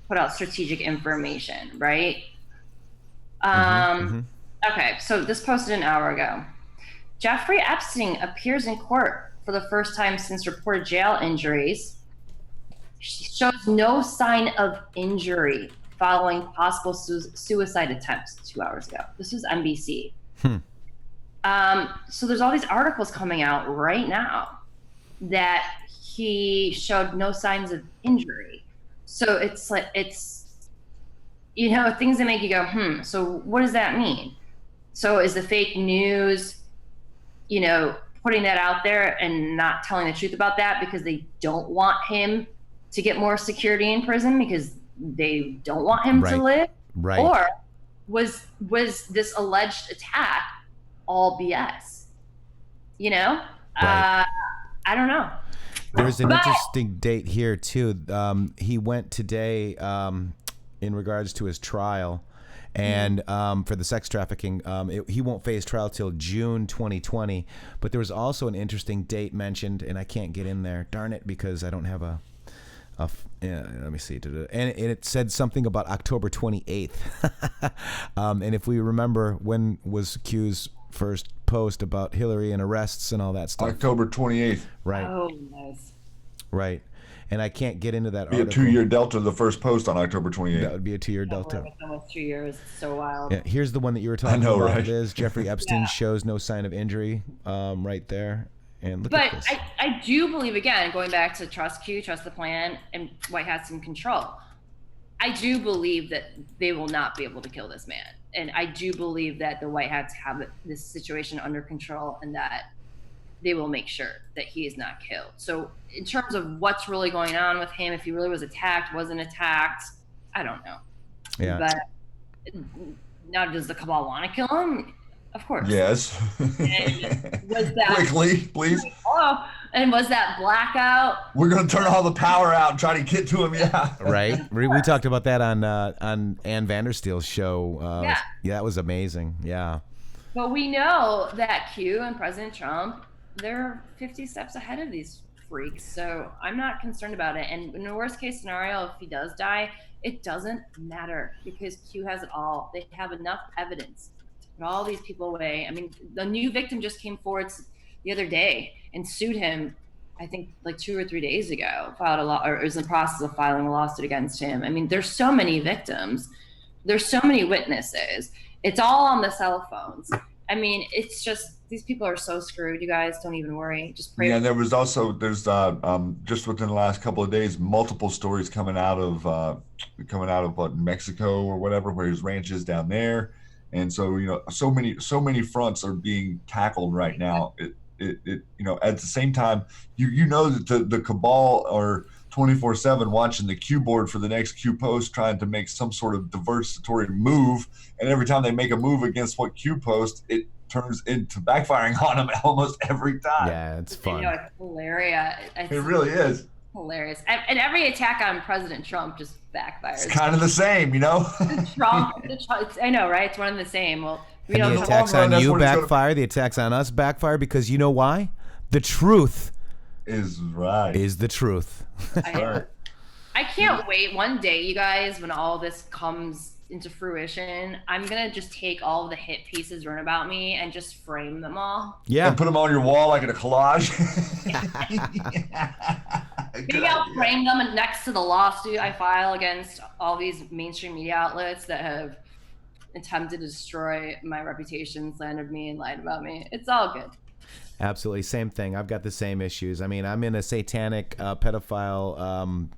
put out strategic information, right? Okay, so this posted an hour ago. Jeffrey Epstein appears in court for the first time since reported jail injuries. She shows no sign of injury following possible suicide attempts 2 hours ago. This was NBC. So there's all these articles coming out right now that he showed no signs of injury. So it's things that make you go, so what does that mean? So is the fake news, putting that out there and not telling the truth about that because they don't want him to get more security in prison because they don't want him to live? Right. Or was this alleged attack all BS? I don't know. There's an interesting date here too. He went today in regards to his trial, and for the sex trafficking, he won't face trial till June 2020. But there was also an interesting date mentioned, and I can't get in there. Darn it, because I don't have let me see. And it said something about October 28th. And if we remember, when was Q's first post about Hillary and arrests and all that stuff? October 28th. Right. Oh, nice. Right. And I can't get into that article. Be a 2-year delta, the first post on October 28th. That would be a 2-year delta. It's almost 2 years. It's so wild. Yeah, here's the one that you were talking about, right? Liz. Jeffrey Epstein shows no sign of injury right there. And look at this. I do believe, again, going back to trust Q, trust the plan, and White Hat's in control. I do believe that they will not be able to kill this man. And I do believe that the White Hats have this situation under control and that they will make sure that he is not killed. So in terms of what's really going on with him, if he really was attacked, wasn't attacked, I don't know. Yeah. But now, does the cabal want to kill him? Of course. Yes. And was that quickly, please? Oh, and was that blackout? We're gonna turn all the power out and try to get to him. Yeah. Right. We talked about that on Ann Vandersteel's show. Yeah, that was amazing. Yeah. But we know that Q and President Trump, they're 50 steps ahead of these freaks. So I'm not concerned about it. And in the worst case scenario, if he does die, it doesn't matter because Q has it all. They have enough evidence to put all these people away. I mean, the new victim just came forward the other day and sued him, I think like 2 or 3 days ago, or is in the process of filing a lawsuit against him. I mean, there's so many victims. There's so many witnesses. It's all on the cell phones. I mean, it's just, these people are so screwed. You guys don't even worry. Just pray. Yeah, and there's just within the last couple of days, multiple stories coming out of Mexico or whatever, where his ranch is down there. And so, so many fronts are being tackled right now. At the same time, that the cabal are 24/7 watching the Q board for the next Q post, trying to make some sort of diversitatory move. And every time they make a move against what Q post, it turns into backfiring on him almost every time. Yeah, it's fun. I know, it's hilarious. It really is. Hilarious. And every attack on President Trump just backfires. It's kind of the same, you know? I know, right? It's one and the same. Well, and the attacks on you backfire, the attacks on us backfire, because you know why? The truth is right. Is the truth. I can't wait one day, you guys, when all this comes into fruition. I'm gonna just take all of the hit pieces written about me and just frame them all. Yeah. And put them on your wall like in a collage. Maybe I'll frame them next to the lawsuit I file against all these mainstream media outlets that have attempted to destroy my reputation, slandered me, and lied about me. It's all good. Absolutely. Same thing. I've got the same issues. I mean, I'm in a satanic pedophile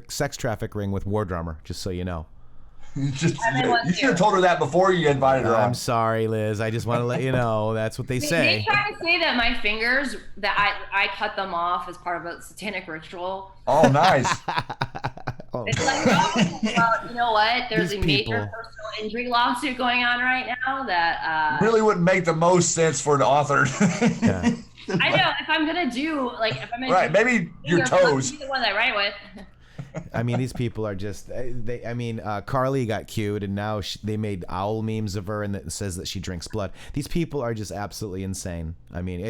sex traffic ring with War Drummer, just so you know. You should have told her that before you invited her on. I'm sorry, Liz. I just want to let you know that's what they say. They try to say that my fingers, that I cut them off as part of a satanic ritual. Oh, nice. It's like, well, you know what? There's a major personal injury lawsuit going on right now that really wouldn't make the most sense for an author. Yeah. I know, if I'm gonna do, like, if I'm gonna right, maybe your toes. Be the one I write with. I mean, these people are just, Carly got cued, and now they made owl memes of her, and it says that she drinks blood. These people are just absolutely insane. I mean,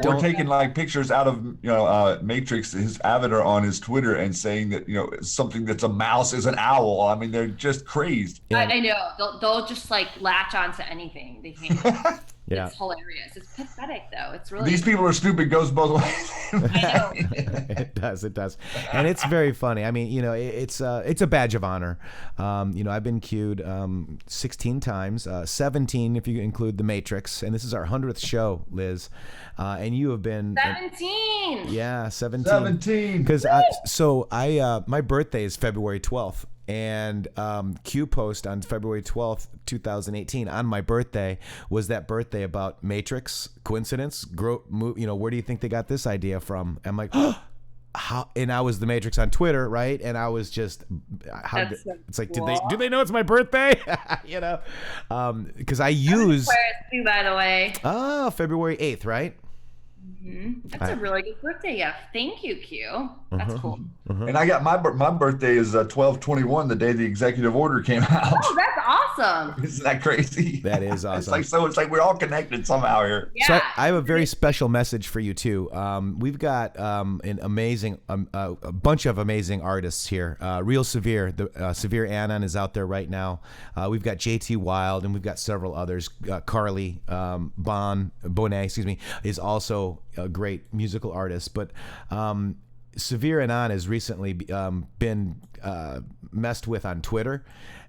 we're taking like pictures out of, Matrixxx, his avatar on his Twitter, and saying that, something that's a mouse is an owl. I mean, they're just crazed. Yeah. I know. They'll just like latch onto anything. They can't. Yeah. It's hilarious. It's pathetic, though. It's really. These people are stupid. Goes both ways. I know. It does, and it's very funny. I mean, it's a badge of honor. I've been cued 16 times, 17 if you include the Matrixxx, and this is our 100th show, Liz. And you have been 17. Yeah, 17. 17. Because my birthday is February 12th. And Q post on February 12th, 2018, on my birthday, was that birthday about Matrixxx. Coincidence? Where do you think they got this idea from? I'm like, how? And I was the Matrixxx on Twitter, right? And I was just, it's like, do they know it's my birthday? Because I use. Too, by the way. Oh, February 8th, right? Mm-hmm. That's a really good birthday gift. Thank you, Q. That's cool. And I got my birthday is 12/21, the day the executive order came out. Oh, that's awesome. Isn't that crazy? That is awesome. It's like we're all connected somehow here. Yeah. So I have a very special message for you too. We've got an amazing, a bunch of amazing artists here. Real Severe, the Severe Anon is out there right now. We've got JT Wild, and we've got several others. Carly Bonet, is also a great musical artist. But Severe Anon has recently been messed with on Twitter.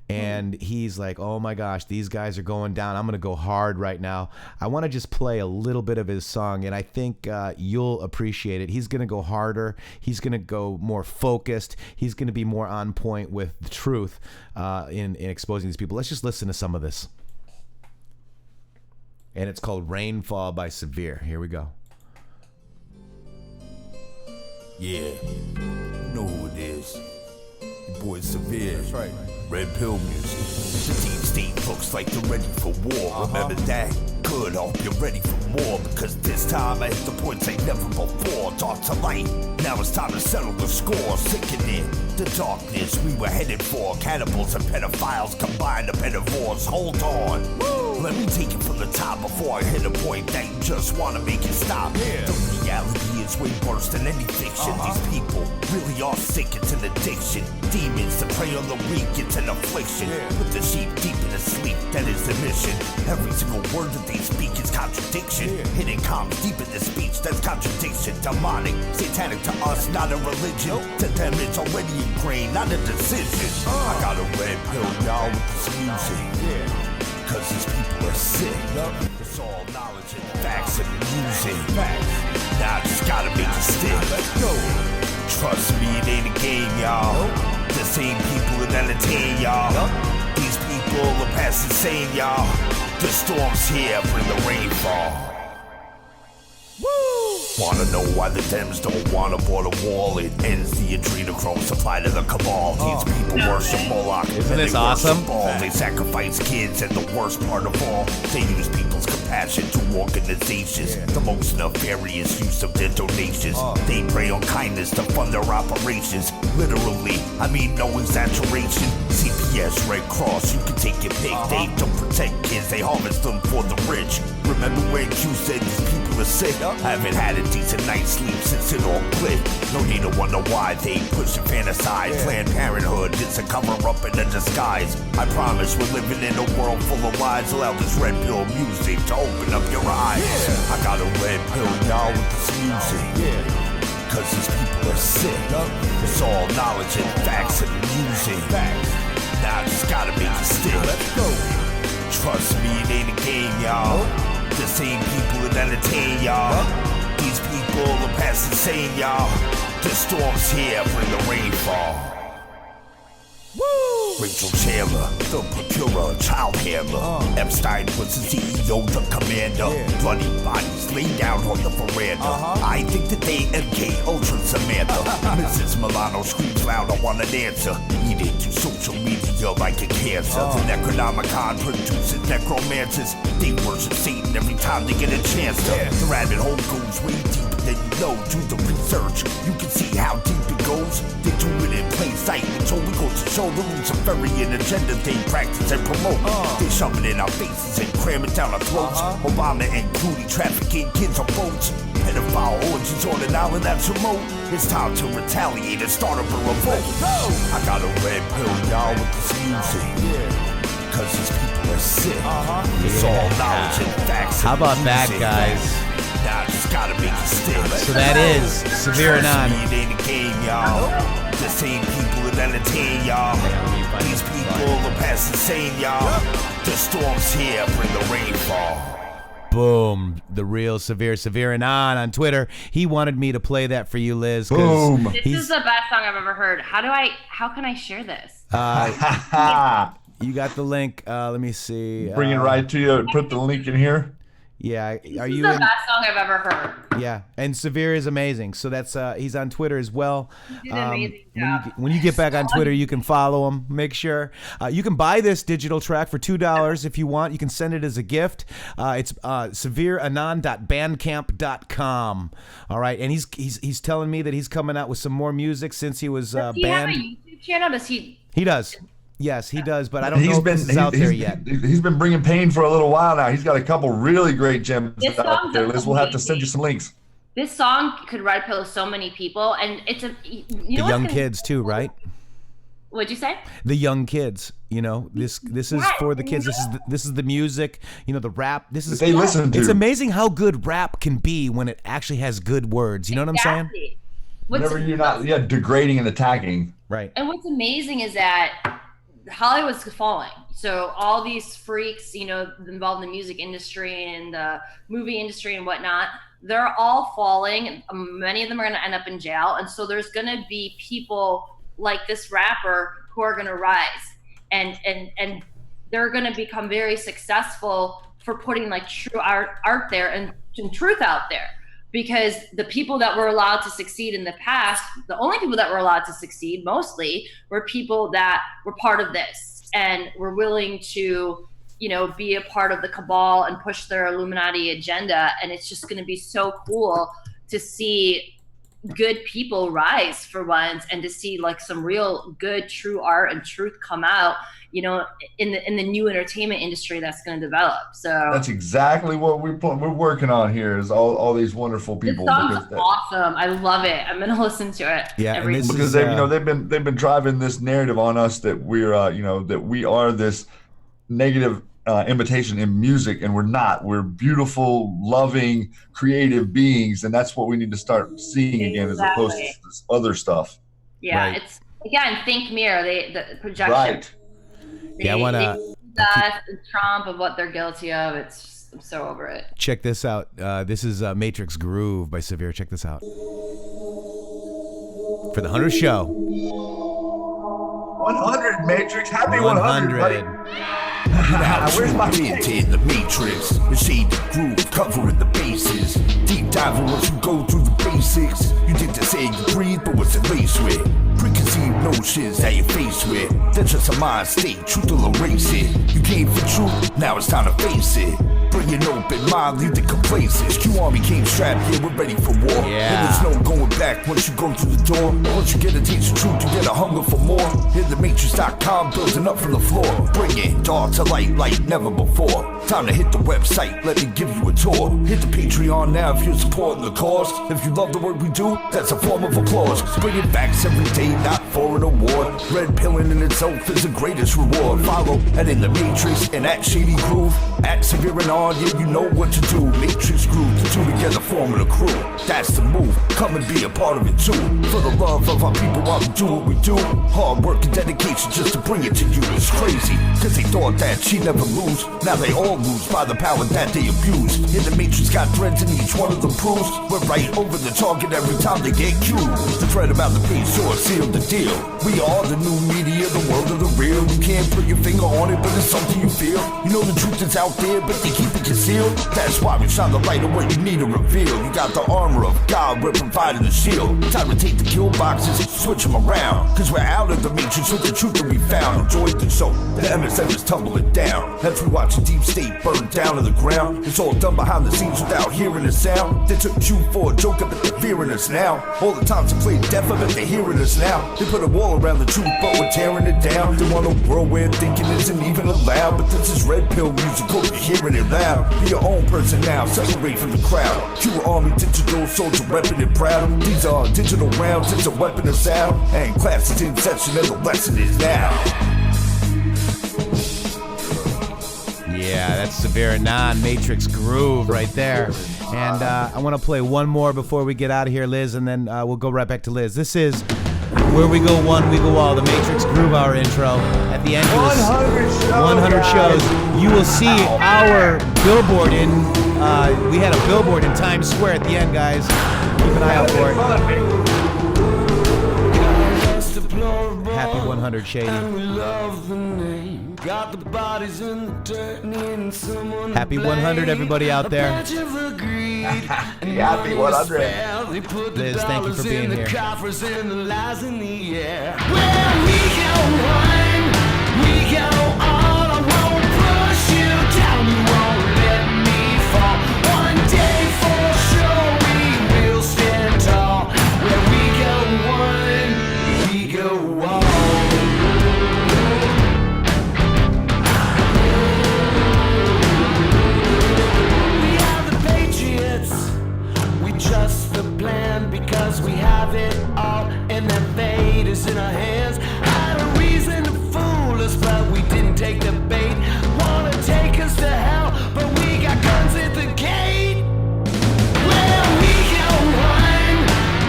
And he's like, oh my gosh, these guys are going down. I'm going to go hard right now. I want to just play a little bit of his song, and I think you'll appreciate it. He's going to go harder. He's going to go more focused. He's going to be more on point with the truth in exposing these people. Let's just listen to some of this. And it's called Rainfall by Severe. Here we go. Yeah, you know who it is. Your boy Severe. That's right. Red Pill music. The deep state looks like they're ready for war. Remember that? Good, I hope you're ready for more. Because this time I hit the points like never before. Dark to light, now it's time to settle the score. Sickening, the darkness we were headed for. Cannibals and pedophiles combined to pedivores. Hold on. Woo! Let me take it from the top before I hit a point that you just want to make it stop. Yeah. The reality is way worse than any fiction. These people really are sick, it's an addiction. Demons to prey on the weak, it's an affliction. Put the sheep deep in the sleep, that is the mission. Every single word that they speak is contradiction. Hidden comms deep in the speech, that's contradiction. Demonic, satanic to us, not a religion. To them it's already ingrained, not a decision. I got a red pill, y'all, with this music. Cause these people are sick. It's all knowledge and facts and music. Now I just gotta make it stick. Let's go. Trust me, it ain't a game, y'all. The same people that entertain y'all. These people are past insane, y'all. The storm's here, bring the rainfall. Wanna know why the Dems don't want a border wall? It ends the adrenochrome supply to the cabal. These people worship Moloch. Isn't this awesome? They sacrifice kids, and the worst part of all, they use people's compassion to organizations. The most nefarious use of their donations. They prey on kindness to fund their operations. Literally, I mean no exaggeration. CPS, Red Cross, you can take your pick. They don't protect kids, they harvest them for the rich. Remember when Q said these people are sick? Haven't had a decent night's sleep since it all clicked. No need to wonder why they push and fantasize. Planned Parenthood is a cover-up and a disguise. I promise we're living in a world full of lies. Allow this red pill music to open up your eyes. I got a red pill, y'all, with this music. Cause these people are sick. It's all knowledge and facts and music. Now I just gotta make it stick. Let's go. Trust me, it ain't a game, y'all. The same people that entertain y'all. These people are past insane, y'all. The storm's here, bring the rainfall. Woo! Rachel Chandler, the procurer, child handler. Epstein was the CEO, the commander. Bloody bodies laid down on the veranda. I think that they MK Ultra Samantha. Mrs. Milano screams loud, I want an answer. Eat into social media like a cancer. The Necronomicon produces necromancers. They worship Satan every time they get a chance to. The rabbit hole goes way deeper than you know. Do the research, you can see how deep it goes. They do it in plain sight, which only goes to show the Luciferian agenda they practice and promote. They shove it in our faces and cram it down our throats. Obama and Clooney trafficking kids on boats. Pedophile orgies on an island that's remote. It's time to retaliate and start up a revolt. I got a red pill, y'all, with this music. Cause these people are sick. It's all knowledge and facts. How about that, guys? Now I just gotta make it stick. So that is Severe Anon. It ain't a game, y'all. The same people that entertain y'all. These people are past insane, y'all. The storm's here, bring the rainfall. Boom. The real Severe Anon on Twitter. He wanted me to play that for you, Liz. Boom. This is the best song I've ever heard. How can I share this? You got the link. Let me see. Bring it right to you. Put the link in here. Yeah. This is the best song I've ever heard. Yeah, and Severe is amazing. So that's he's on Twitter as well. He did an amazing job. When you get back on Twitter, you can follow him. Make sure you can buy this digital track for $2 if you want. You can send it as a gift. It's severeanon.bandcamp.com. All right, and he's telling me that he's coming out with some more music since he was banned. Does he have a YouTube channel? Does he? He does. Yes, he does, but I don't know if this is out there yet. He's been bringing pain for a little while now. He's got a couple really great gems out there. Liz, we'll have to send you some links. This song could red pill so many people, and it's a the young kids too, right? What'd you say? The young kids, you know, this is for the kids. This is the music, you know, the rap. This is they listen to. It's amazing how good rap can be when it actually has good words. You know what I'm saying? Whenever you're not degrading and attacking. Right. And what's amazing is that Hollywood's falling. So all these freaks, you know, involved in the music industry and the movie industry and whatnot, they're all falling. Many of them are going to end up in jail. And so there's going to be people like this rapper who are going to rise and they're going to become very successful for putting like true art there and truth out there. Because the people that were allowed to succeed in the past, the only people that were allowed to succeed mostly were people that were part of this and were willing to, you know, be a part of the cabal and push their Illuminati agenda. And it's just going to be so cool to see good people rise for once and to see like some real good, true art and truth come out, you know, in the new entertainment industry that's going to develop. So that's exactly what we're working on here is all these wonderful people. This song's awesome. I love it. I'm going to listen to it. Yeah, because they've been driving this narrative on us that we're that we are this negative imitation in music, and we're not. We're beautiful, loving, creative beings, and that's what we need to start seeing again, as opposed to this other stuff. Yeah, right. It's again, think mirror. The projection. Right. I want to. Trump of what they're guilty of. It's just, I'm so over it. Check this out. This is Matrixxx Groove by Severe. Check this out. For the 100th show. 100 Matrixxx. Happy 100, buddy. Now tuned into the Matrixx, the shade of groove, covering the bases. Deep diving once you go through the basics. You think they say you breathe, but what's it laced with? Preconceived notions that you're faced with. That's just a mind state, truth will erase it. You came for truth, now it's time to face it. Bring an open mind, leave the complacence. Q Army came strapped, yeah, we're ready for war. And there's no going back once you go through the door. Once you get a taste of truth, you get a hunger for more. intheMatrixxx.com, building up from the floor. Bring it, dark to light like never before. Time to hit the website, let me give you a tour. Hit the Patreon now if you're supporting the cause. If you love the work we do, that's a form of applause. Bringing facts every day, not for an award. Red pilling in itself is the greatest reward. Follow at intheMatrixxx and at Shady Groove. At Severe and on, yeah, you know what to do. Matrixxx Groove, the two together forming a crew. That's the move, come and be a part of it too. For the love of our people while we do what we do. Hard work and dedication just to bring it to you. It's crazy, cause they thought that she never lose. Now they all lose by the power that they abuse. intheMatrixxx got threads and each one of them proves we're right over the target every time they get cued. The thread about the page source sealed the deal. We are the new media, the world of the real. You can't put your finger on it, but it's something you feel. You know the truth is out there, but they keep it concealed. That's why we shine the light on what you need to reveal. You got the armor of God, we're providing the shield. Time to take the kill boxes and switch them around. Cause we're out of the matrix with the truth that we found. Enjoyed the show, the MSM is tumbling down. As we watch the deep state burn down to the ground. It's all done behind the scenes without hearing the sound. They took you for a joke, I bet they're fearing us now. All the times they played deaf, I bet they're hearing us now. They put a wall around the truth, but we're tearing it down. They want a world where thinking isn't even allowed. But this is red pill music, hope you're hearing it loud. Be your own person now, separate from the crowd. Q Army, digital soldier, repping it proud. These are digital rounds, it's a weapon of sound. And class is in session and the lesson is now. Yeah, that's Severe non-Matrixxx Groove right there. And I want to play one more before we get out of here, Liz, and then we'll go right back to Liz. This is Where We Go One, We Go All, the Matrixxx Groove Hour intro. At the end of this 100 shows, you will see our billboard in, we had a billboard in Times Square at the end, guys. Keep an eye out for it. Happy 100, Shady. Happy 100, everybody out there. Happy 100. Liz, thank you for being here. Trust the plan because we have it all, and that fate is in our hands. Had a reason to fool us, but we didn't take the bait. Wanna take us to hell, but we got guns at the gate. Where we go one,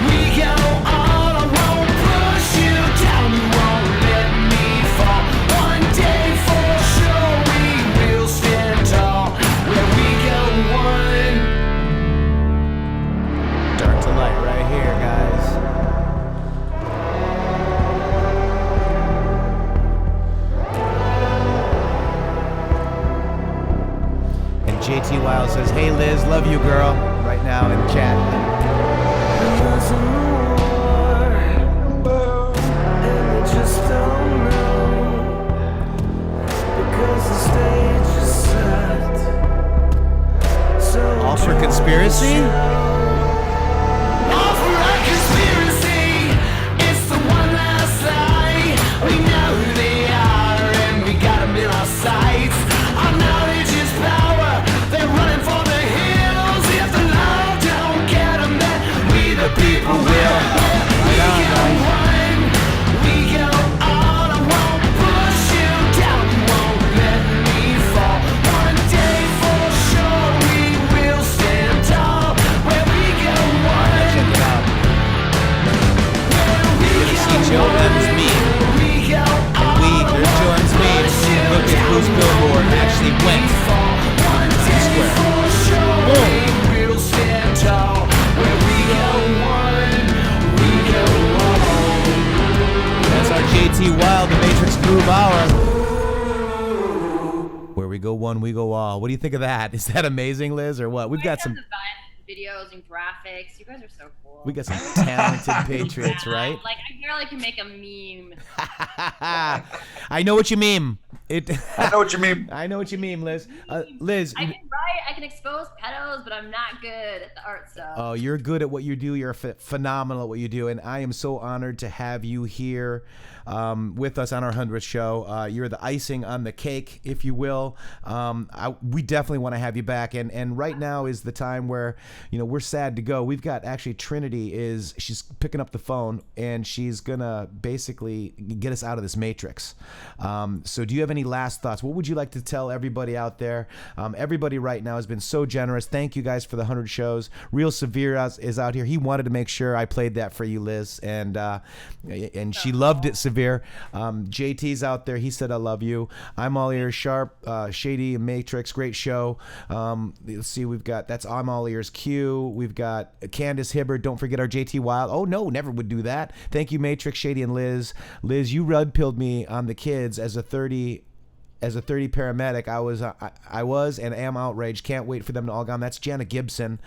we go all. I won't push you down, you won't let me fall. One day for sure we will stand tall. Where we go one. Dark to light right here, guys. And JT Wild says, hey Liz, love you girl, right now in chat. All for conspiracy? People will. Right on, guys. We go all. I won't push you down. You won't let me fall. One day for sure we will stand tall. go one, we go all. What do you think of that? Is that amazing, Liz, or what? We've got some videos and graphics. You guys are so cool. We got some talented Patriots, right? Like, I barely can make a meme. I know what you mean. I know what you mean. I know what you mean, Liz. Liz. I can write, I can expose pedos, but I'm not good at the art stuff. Oh, you're good at what you do. You're phenomenal at what you do, and I am so honored to have you here with us on our 100th show. You're the icing on the cake, if you will. We definitely want to have you back, and right now is the time where, you know, we're sad to go. We've got actually Trinity she's picking up the phone, and she's gonna basically get us out of this matrix. So do you have any last thoughts? What would you like to tell everybody out there? Everybody right now has been so generous. Thank you guys for the 100 shows. Real Severe is out here. He wanted to make sure I played that for you, Liz, and she loved it, Severe. JT's out there. He said, I love you. I'm all ears. Sharp, Shady, and Matrixxx. Great show. Let's see. We've got, that's I'm all ears Q. We've got Candace Hibbard. Don't forget our JT Wild. Oh, no, never would do that. Thank you, Matrixxx, Shady, and Liz. Liz, you red-pilled me on the kids as a 30 paramedic. I was and am outraged. Can't wait for them to all gone. That's Jana Gibson.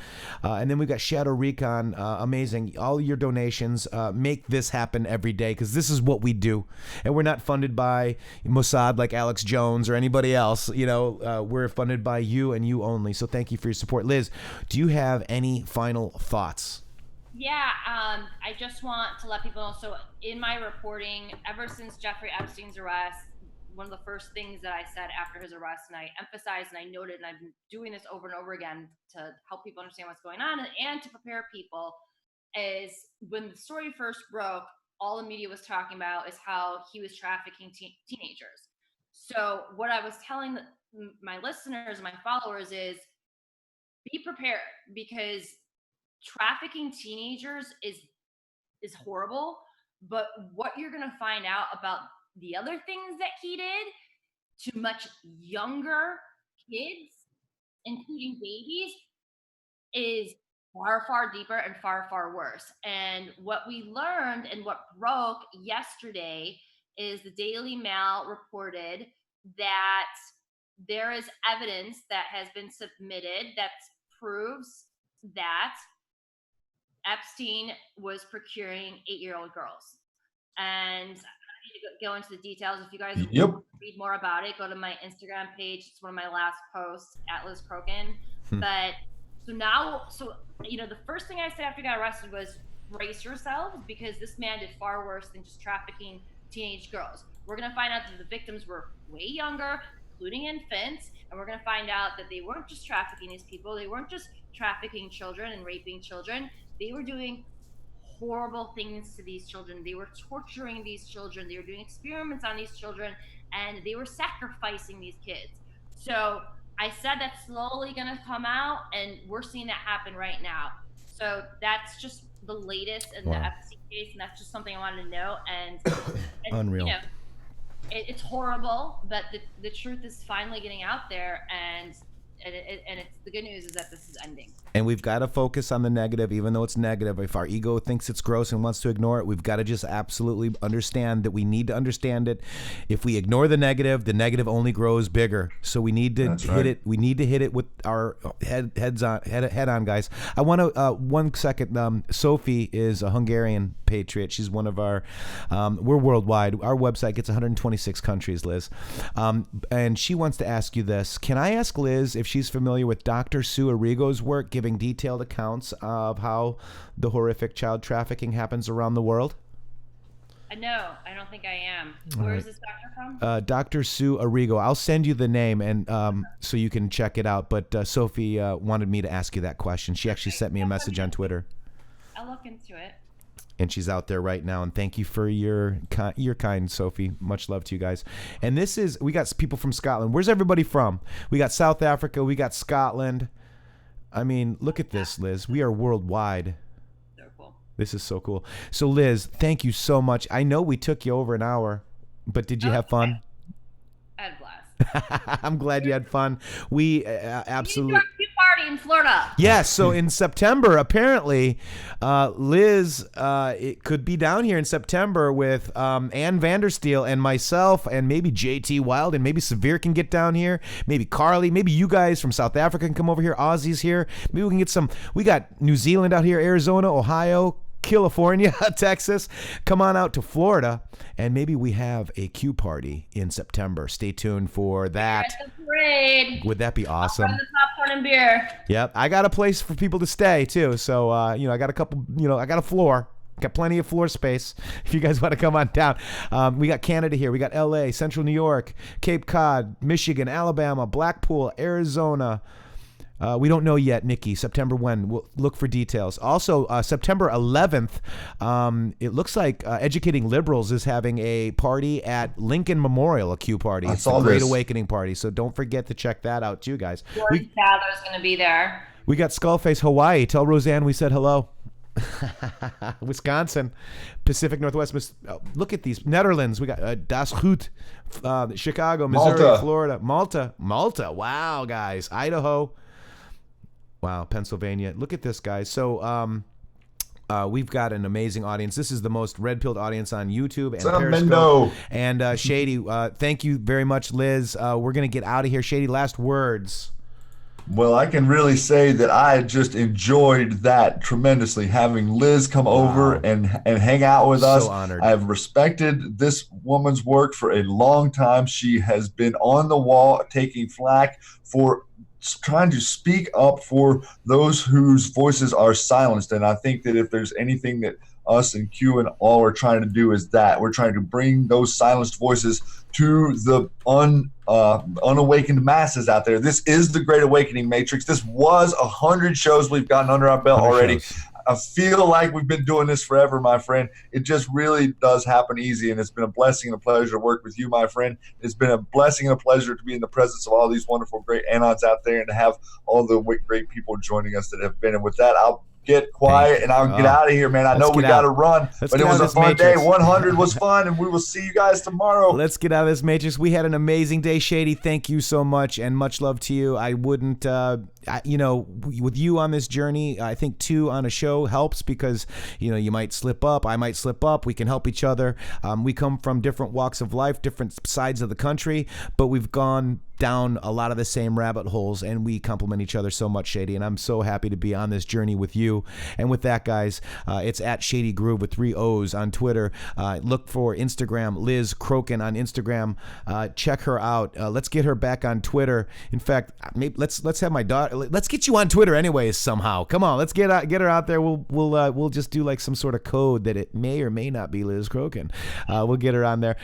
And then we've got Shadow Recon. Amazing. All your donations make this happen every day, because this is what we do. And we're not funded by Mossad like Alex Jones or anybody else. You know, we're funded by you and you only. So thank you for your support. Liz, do you have any final thoughts? Yeah, I just want to let people know. So in my reporting, ever since Jeffrey Epstein's arrest, one of the first things that I said after his arrest, and I emphasized and I noted, and I've been doing this over and over again to help people understand what's going on and to prepare people, is when the story first broke, all the media was talking about is how he was trafficking teenagers. So what I was telling my listeners and my followers is, be prepared, because trafficking teenagers is horrible, but what you're going to find out about the other things that he did to much younger kids, including babies, is far, far deeper and far, far worse. And what we learned and what broke yesterday is the Daily Mail reported that there is evidence that has been submitted that proves that Epstein was procuring 8-year-old girls. And to go into the details. If you guys want to read more about it, go to my Instagram page. It's one of my last posts, at Liz Crokin. But so you know, the first thing I said after he got arrested was, brace yourselves, because this man did far worse than just trafficking teenage girls. We're going to find out that the victims were way younger, including infants, and we're going to find out that they weren't just trafficking these people. They weren't just trafficking children and raping children. They were doing horrible things to these children. They were torturing these children. They were doing experiments on these children, and they were sacrificing these kids. So I said that's slowly going to come out, and we're seeing that happen right now. So that's just the latest in the Epstein case, and that's just something I wanted to know. And Unreal. You know, it's horrible, but the truth is finally getting out there, and it's the good news is that this is ending. And we've got to focus on the negative, even though it's negative. If our ego thinks it's gross and wants to ignore it, we've got to just absolutely understand that we need to understand it. If we ignore the negative only grows bigger. So we need to hit it. We need to hit it with our head on, guys. I want to 1 second. Sophie is a Hungarian patriot. She's one of our. We're worldwide. Our website gets 126 countries, Liz, and she wants to ask you this. Can I ask Liz if she's familiar with Dr. Sue Arrigo's work, giving detailed accounts of how the horrific child trafficking happens around the world? No, I don't think I am. Where is this doctor from? Dr. Sue Arrigo. I'll send you the name and so you can check it out. But Sophie wanted me to ask you that question. She actually sent me a message on Twitter. I'll look into it. And she's out there right now. And thank you for your kind, Sophie. Much love to you guys. And we got people from Scotland. Where's everybody from? We got South Africa. We got Scotland. I mean, look at this, Liz. We are worldwide. So cool. This is so cool. So, Liz, thank you so much. I know we took you over an hour, but did you have fun? I had a blast. I'm glad you had fun. We absolutely. You need to do party in Florida. Yes, so in September, apparently, Liz it could be down here in September with Ann Vandersteel and myself and maybe JT Wild, and maybe Severe can get down here. Maybe Carly. Maybe you guys from South Africa can come over here. Aussies here. Maybe we can get some. We got New Zealand out here, Arizona, Ohio, California, Texas. Come on out to Florida, and maybe we have a Q party in September. Stay tuned for that. At the parade. Would that be awesome? I'll bring the popcorn and beer. Yep, I got a place for people to stay too. So I got a couple. I got a floor. Got plenty of floor space if you guys want to come on down. We got Canada here. We got LA, Central New York, Cape Cod, Michigan, Alabama, Blackpool, Arizona. We don't know yet, Nikki. September when? We'll look for details. Also, September 11th, it looks like Educating Liberals is having a party at Lincoln Memorial, a Q party. It's a Great Awakening party, so don't forget to check that out too, guys. George Cather's going to be there. We got Skullface, Hawaii. Tell Roseanne we said hello. Wisconsin, Pacific Northwest. Look at these. Netherlands. We got Das Goed, Chicago, Missouri, Malta. Florida, Malta. Wow, guys. Idaho. Wow, Pennsylvania. Look at this, guys. So we've got an amazing audience. This is the most red-pilled audience on YouTube and Periscope. And Shady, thank you very much, Liz. We're going to get out of here. Shady, last words. Well, I can really say that I just enjoyed that tremendously, having Liz come over and hang out with us. So honored. I've respected this woman's work for a long time. She has been on the wall taking flack for trying to speak up for those whose voices are silenced. And I think that if there's anything that us and Q and all are trying to do is that we're trying to bring those silenced voices to the unawakened masses out there. This is the Great Awakening Matrixx. This was 100 shows we've gotten under our belt already. Shows. I feel like we've been doing this forever, my friend. It just really does happen easy, and it's been a blessing and a pleasure to work with you, my friend. It's been a blessing and a pleasure to be in the presence of all these wonderful, great anons out there and to have all the great people joining us that have been. And with that, I'll get quiet and I'll get out of here, man. I know we got to run, but it was a fun day. 100 was fun, and we will see you guys tomorrow. Let's get out of this Matrixx. We had an amazing day, Shady. Thank you so much, and much love to you. I wouldn't, with you on this journey, I think 2 on a show helps because, you might slip up. I might slip up. We can help each other. We come from different walks of life, different sides of the country, but we've gone down a lot of the same rabbit holes, and we complement each other so much, Shady, and I'm so happy to be on this journey with you. And with that, guys, it's at Shady Grooove with 3 O's on Twitter. Look for Instagram, Liz Crokin on Instagram. Check her out. Let's get her back on Twitter. In fact, maybe let's have my daughter. Let's get you on Twitter anyways somehow. Come on, let's get her out there. We'll just do like some sort of code that it may or may not be Liz Crokin. We'll get her on there.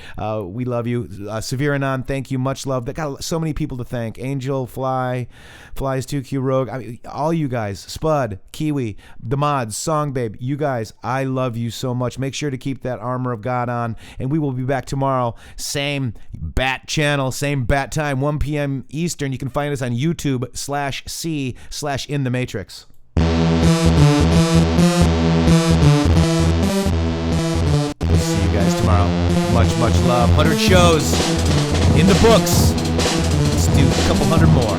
We love you, Severe Anon. Thank you, much love. They got so many people to thank. Angel, Flies 2Q Rogue. I mean, all you guys, Spud, Kiwi, the mods, Song Babe, you guys, I love you so much. Make sure to keep that armor of God on, and we will be back tomorrow. Same bat channel, same bat time, 1 p.m. Eastern. You can find us on YouTube/C/intheMatrixxx. We'll see you guys tomorrow. Much love. 100 shows in the books. Let's do a couple hundred more.